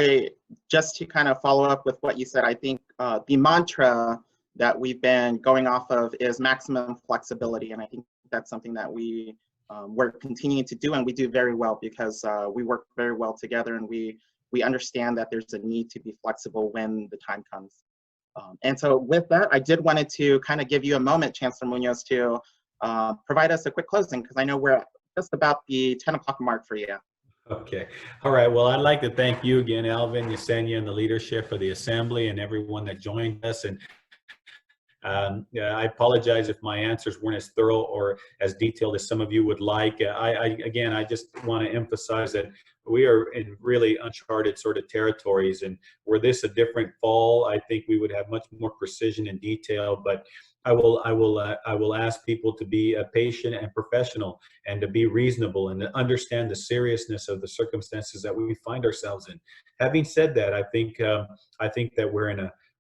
B: just to kind of follow up with what you said, I think the mantra that we've been going off of is maximum flexibility. And I think that's something that we're continuing to do, and we do very well, because we work very well together, and we understand that there's a need to be flexible when the time comes. And so with that, I did wanted to kind of give you a moment, Chancellor Muñoz, to provide us a quick closing, because I know we're just about the 10 o'clock mark for you.
I: Okay. All right. Well, I'd like to thank you again, Alvin, Yesenia, and the leadership of the Assembly, and everyone that joined us. And I apologize if my answers weren't as thorough or as detailed as some of you would like. Again, I just want to emphasize that we are in really uncharted sort of territories, and were this a different fall, I think we would have much more precision and detail. But I will ask people to be patient and professional, and to be reasonable, and to understand the seriousness of the circumstances that we find ourselves in. Having said that, I think that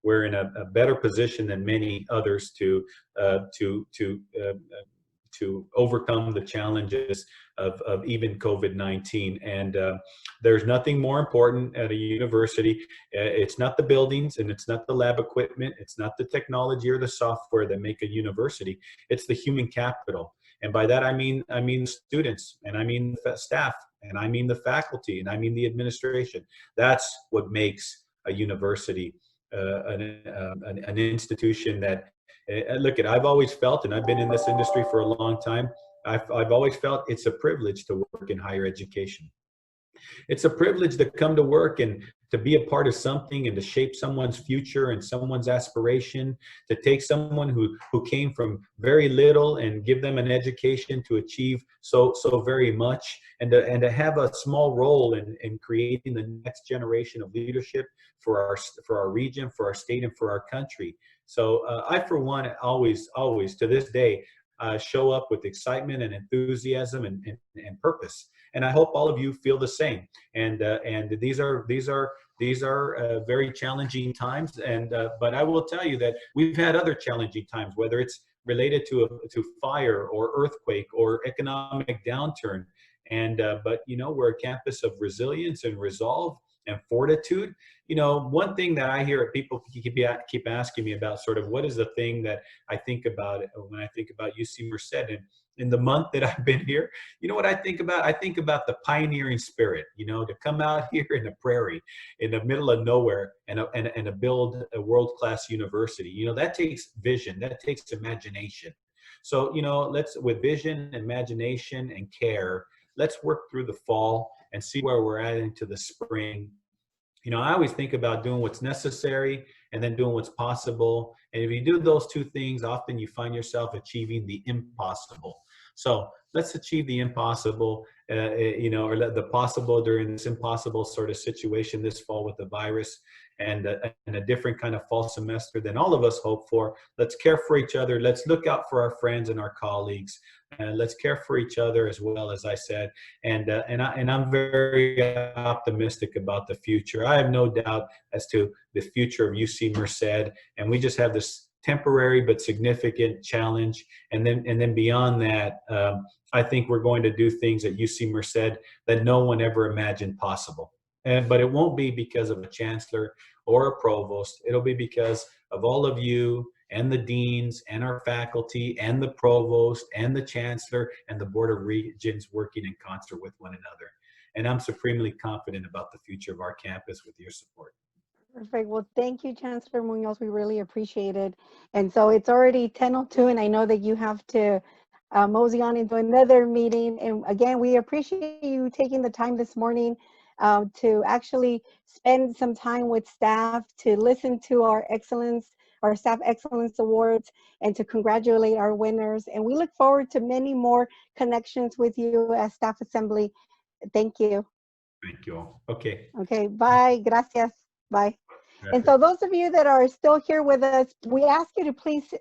I: we're in a better position than many others to overcome the challenges of even COVID-19. And there's nothing more important at a university. It's not the buildings, and it's not the lab equipment. It's not the technology or the software that make a university. It's the human capital. And by that, I mean students, and I mean the staff, and I mean the faculty, and I mean the administration. That's what makes a university an institution that, look, I've always felt, and I've been in this industry for a long time, I've always felt it's a privilege to work in higher education. It's a privilege to come to work and to be a part of something, and to shape someone's future and someone's aspiration, to take someone who came from very little and give them an education to achieve so very much, and to have a small role in creating the next generation of leadership for our region, for our state, and for our country. So I, for one, always to this day, show up with excitement and enthusiasm and purpose. And I hope all of you feel the same. And these are very challenging times. And but I will tell you that we've had other challenging times, whether it's related to fire or earthquake or economic downturn. And but we're a campus of resilience and resolve and fortitude. One thing that I hear people keep asking me about, sort of, what is the thing that I think about when I think about UC Merced? And in the month that I've been here, what I think about? I think about the pioneering spirit, to come out here in the prairie, in the middle of nowhere, and to build a world-class university. That takes vision, that takes imagination. So, with vision, imagination, and care, let's work through the fall and see where we're at into the spring. I always think about doing what's necessary and then doing what's possible. And if you do those two things, often you find yourself achieving the impossible. So let's achieve the impossible you know, or the possible during this impossible sort of situation this fall with the virus and a different kind of fall semester than all of us hope for. Let's care for each other. Let's look out for our friends and our colleagues. Let's care for each other as well, as I said. And I'm very optimistic about the future. I have no doubt as to the future of UC Merced. And we just have this temporary but significant challenge. And then beyond that, I think we're going to do things at UC Merced that no one ever imagined possible. But it won't be because of a chancellor or a provost. It'll be because of all of you and the deans and our faculty and the provost and the chancellor and the Board of Regents working in concert with one another. And I'm supremely confident about the future of our campus with your support.
A: Perfect. Well, thank you, Chancellor Muñoz. We really appreciate it. And so it's already 10:02, and I know that you have to mosey on into another meeting. And again, we appreciate you taking the time this morning to actually spend some time with staff, to listen to our Staff Excellence Awards, and to congratulate our winners. And we look forward to many more connections with you as Staff Assembly. Thank you.
I: Thank you all. Okay.
A: Okay, bye. Gracias. Bye. And so those of you that are still here with us, we ask you to please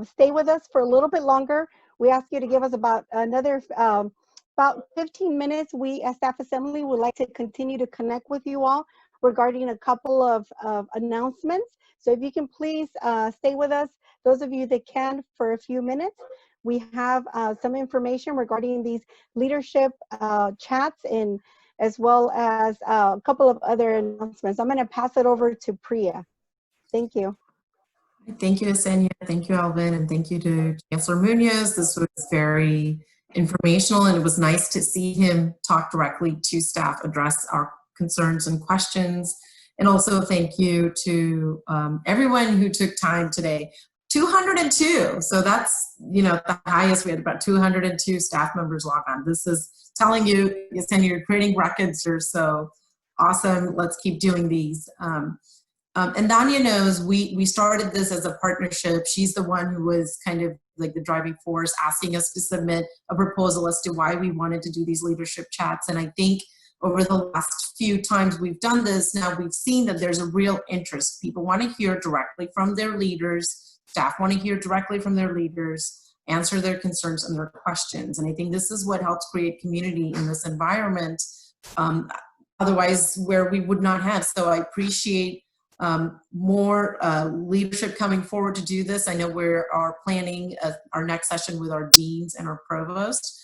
A: stay with us for a little bit longer. We ask you to give us about another about 15 minutes. We as Staff Assembly would like to continue to connect with you all regarding a couple of announcements. So if you can please stay with us, those of you that can, for a few minutes. We have some information regarding these leadership chats, and as well as a couple of other announcements. I'm going to pass it over to Priya. Thank you.
K: Thank you, Yesenia. Thank you, Alvin, and thank you to Chancellor Muñoz. This was very informational, and it was nice to see him talk directly to staff, address our concerns and questions. And also thank you to everyone who took time today. 202, so that's, you know, the highest. We had about 202 staff members log on. This is telling you, Yesenia, you're creating records. You're so awesome. Let's keep doing these. And Danya knows we started this as a partnership. She's the one who was kind of like the driving force, asking us to submit a proposal as to why we wanted to do these leadership chats. And I think over the last few times we've done this, now we've seen that there's a real interest. People want to hear directly from their leaders. Staff want to hear directly from their leaders, answer their concerns and their questions. And I think this is what helps create community in this environment, otherwise where we would not have. So I appreciate more leadership coming forward to do this. I know we are planning our next session with our deans and our provost.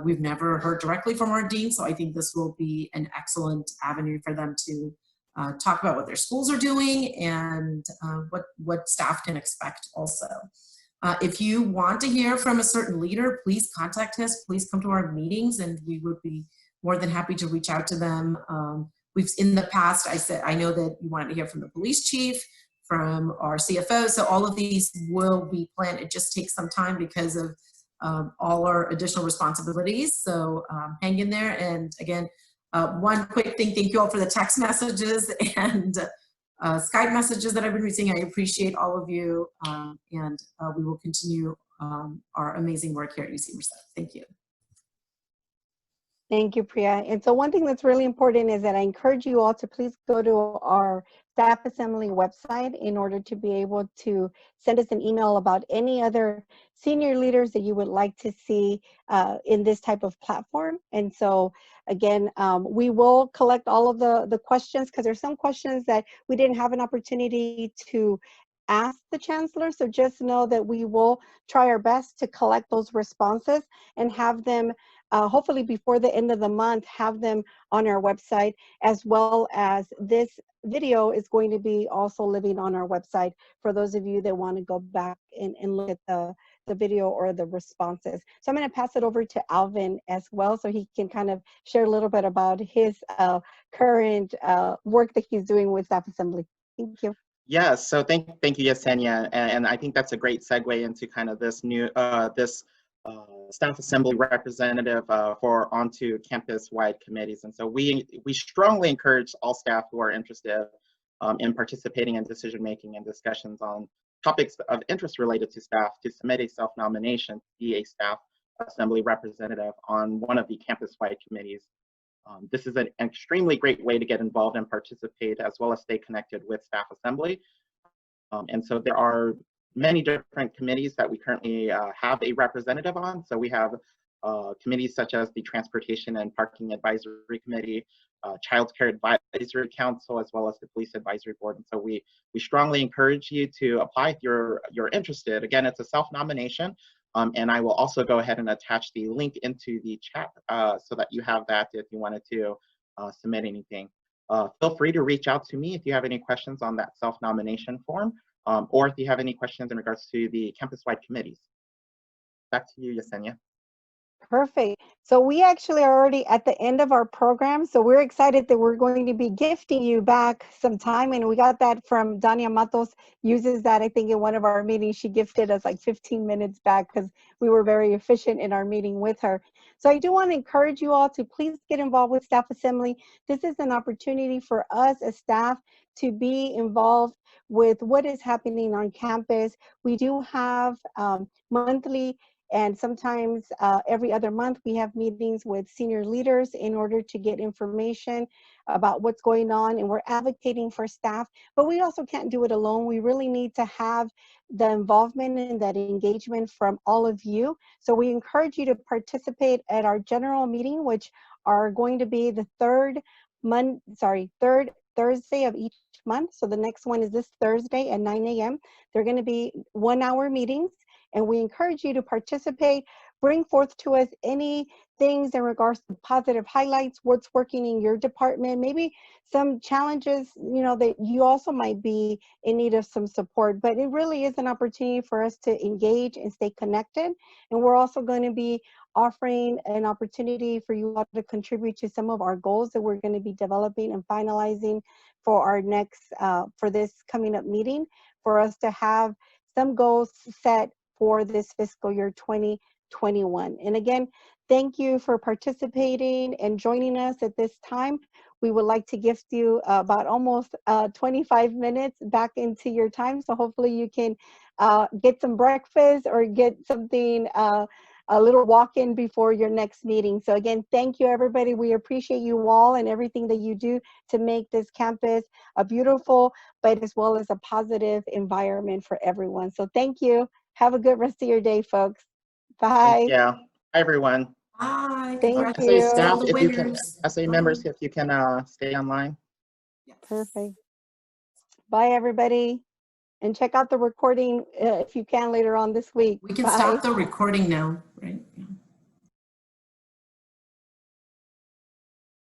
K: We've never heard directly from our deans, so I think this will be an excellent avenue for them to talk about what their schools are doing and what staff can expect also. If you want to hear from a certain leader, please contact us. Please come to our meetings, and we would be more than happy to reach out to them. In the past, I know that you wanted to hear from the police chief, from our CFO, so all of these will be planned. It just takes some time because of all our additional responsibilities. So hang in there. And again, one quick thing, thank you all for the text messages and Skype messages that I've been receiving. I appreciate all of you, and we will continue our amazing work here at UC Merced. Thank you.
A: Thank you, Priya. And so one thing that's really important is that I encourage you all to please go to our Staff Assembly website in order to be able to send us an email about any other senior leaders that you would like to see in this type of platform. And so again, we will collect all of the questions, because there's some questions that we didn't have an opportunity to ask the Chancellor. So just know that we will try our best to collect those responses and have them hopefully before the end of the month, have them on our website, as well as this video is going to be also living on our website for those of you that want to go back and look at the video or the responses. So I'm going to pass it over to Alvin as well, so he can kind of share a little bit about his current work that he's doing with Staff Assembly. Thank you.
B: Yeah, so thank you, Yesenia, and I think that's a great segue into kind of this new Staff Assembly representative for onto campus-wide committees. And so we strongly encourage all staff who are interested in participating in decision-making and discussions on topics of interest related to staff to submit a self-nomination to be a Staff Assembly representative on one of the campus-wide committees. This is an extremely great way to get involved and participate, as well as stay connected with Staff Assembly. And so there are many different committees that we currently have a representative on. So we have committees such as the Transportation and Parking Advisory Committee, Child Care Advisory Council, as well as the Police Advisory Board. And so we strongly encourage you to apply if you're interested. Again, it's a self-nomination. And I will also go ahead and attach the link into the chat so that you have that if you wanted to submit anything. Feel free to reach out to me if you have any questions on that self-nomination form, or if you have any questions in regards to the campus-wide committees. Back to you, Yesenia.
A: Perfect. So we actually are already at the end of our program. So we're excited that we're going to be gifting you back some time. And we got that from Dania Matos, uses that, I think, in one of our meetings. She gifted us like 15 minutes back because we were very efficient in our meeting with her. So I do want to encourage you all to please get involved with Staff Assembly. This is an opportunity for us as staff to be involved with what is happening on campus. We do have monthly and sometimes every other month, we have meetings with senior leaders in order to get information about what's going on, and we're advocating for staff, but we also can't do it alone. We really need to have the involvement and that engagement from all of you. So we encourage you to participate at our general meeting, which are going to be the third Thursday of each month. So the next one is this Thursday at 9 a.m. They're going to be 1-hour meetings. And we encourage you to participate, bring forth to us any things in regards to positive highlights, what's working in your department, maybe some challenges, you know, that you also might be in need of some support. But it really is an opportunity for us to engage and stay connected. And we're also going to be offering an opportunity for you all to contribute to some of our goals that we're going to be developing and finalizing for our next, for this coming up meeting, for us to have some goals set for this fiscal year 2021. And again, thank you for participating and joining us at this time. We would like to gift you about almost 25 minutes back into your time. So hopefully you can get some breakfast or get something, a little walk-in before your next meeting. So again, thank you, everybody. We appreciate you all and everything that you do to make this campus a beautiful, but as well as a positive environment for everyone. So thank you. Have a good rest of your day, folks. Bye.
B: Yeah. Hi, everyone.
K: Bye.
A: Thank
B: SA
A: you.
B: staff,
K: The
B: if you can,
K: winners.
B: SA members, if you can stay online.
K: Yes.
A: Perfect. Bye, everybody. And check out the recording if you can later on this week.
K: We can
A: Bye.
K: stop the recording now, right?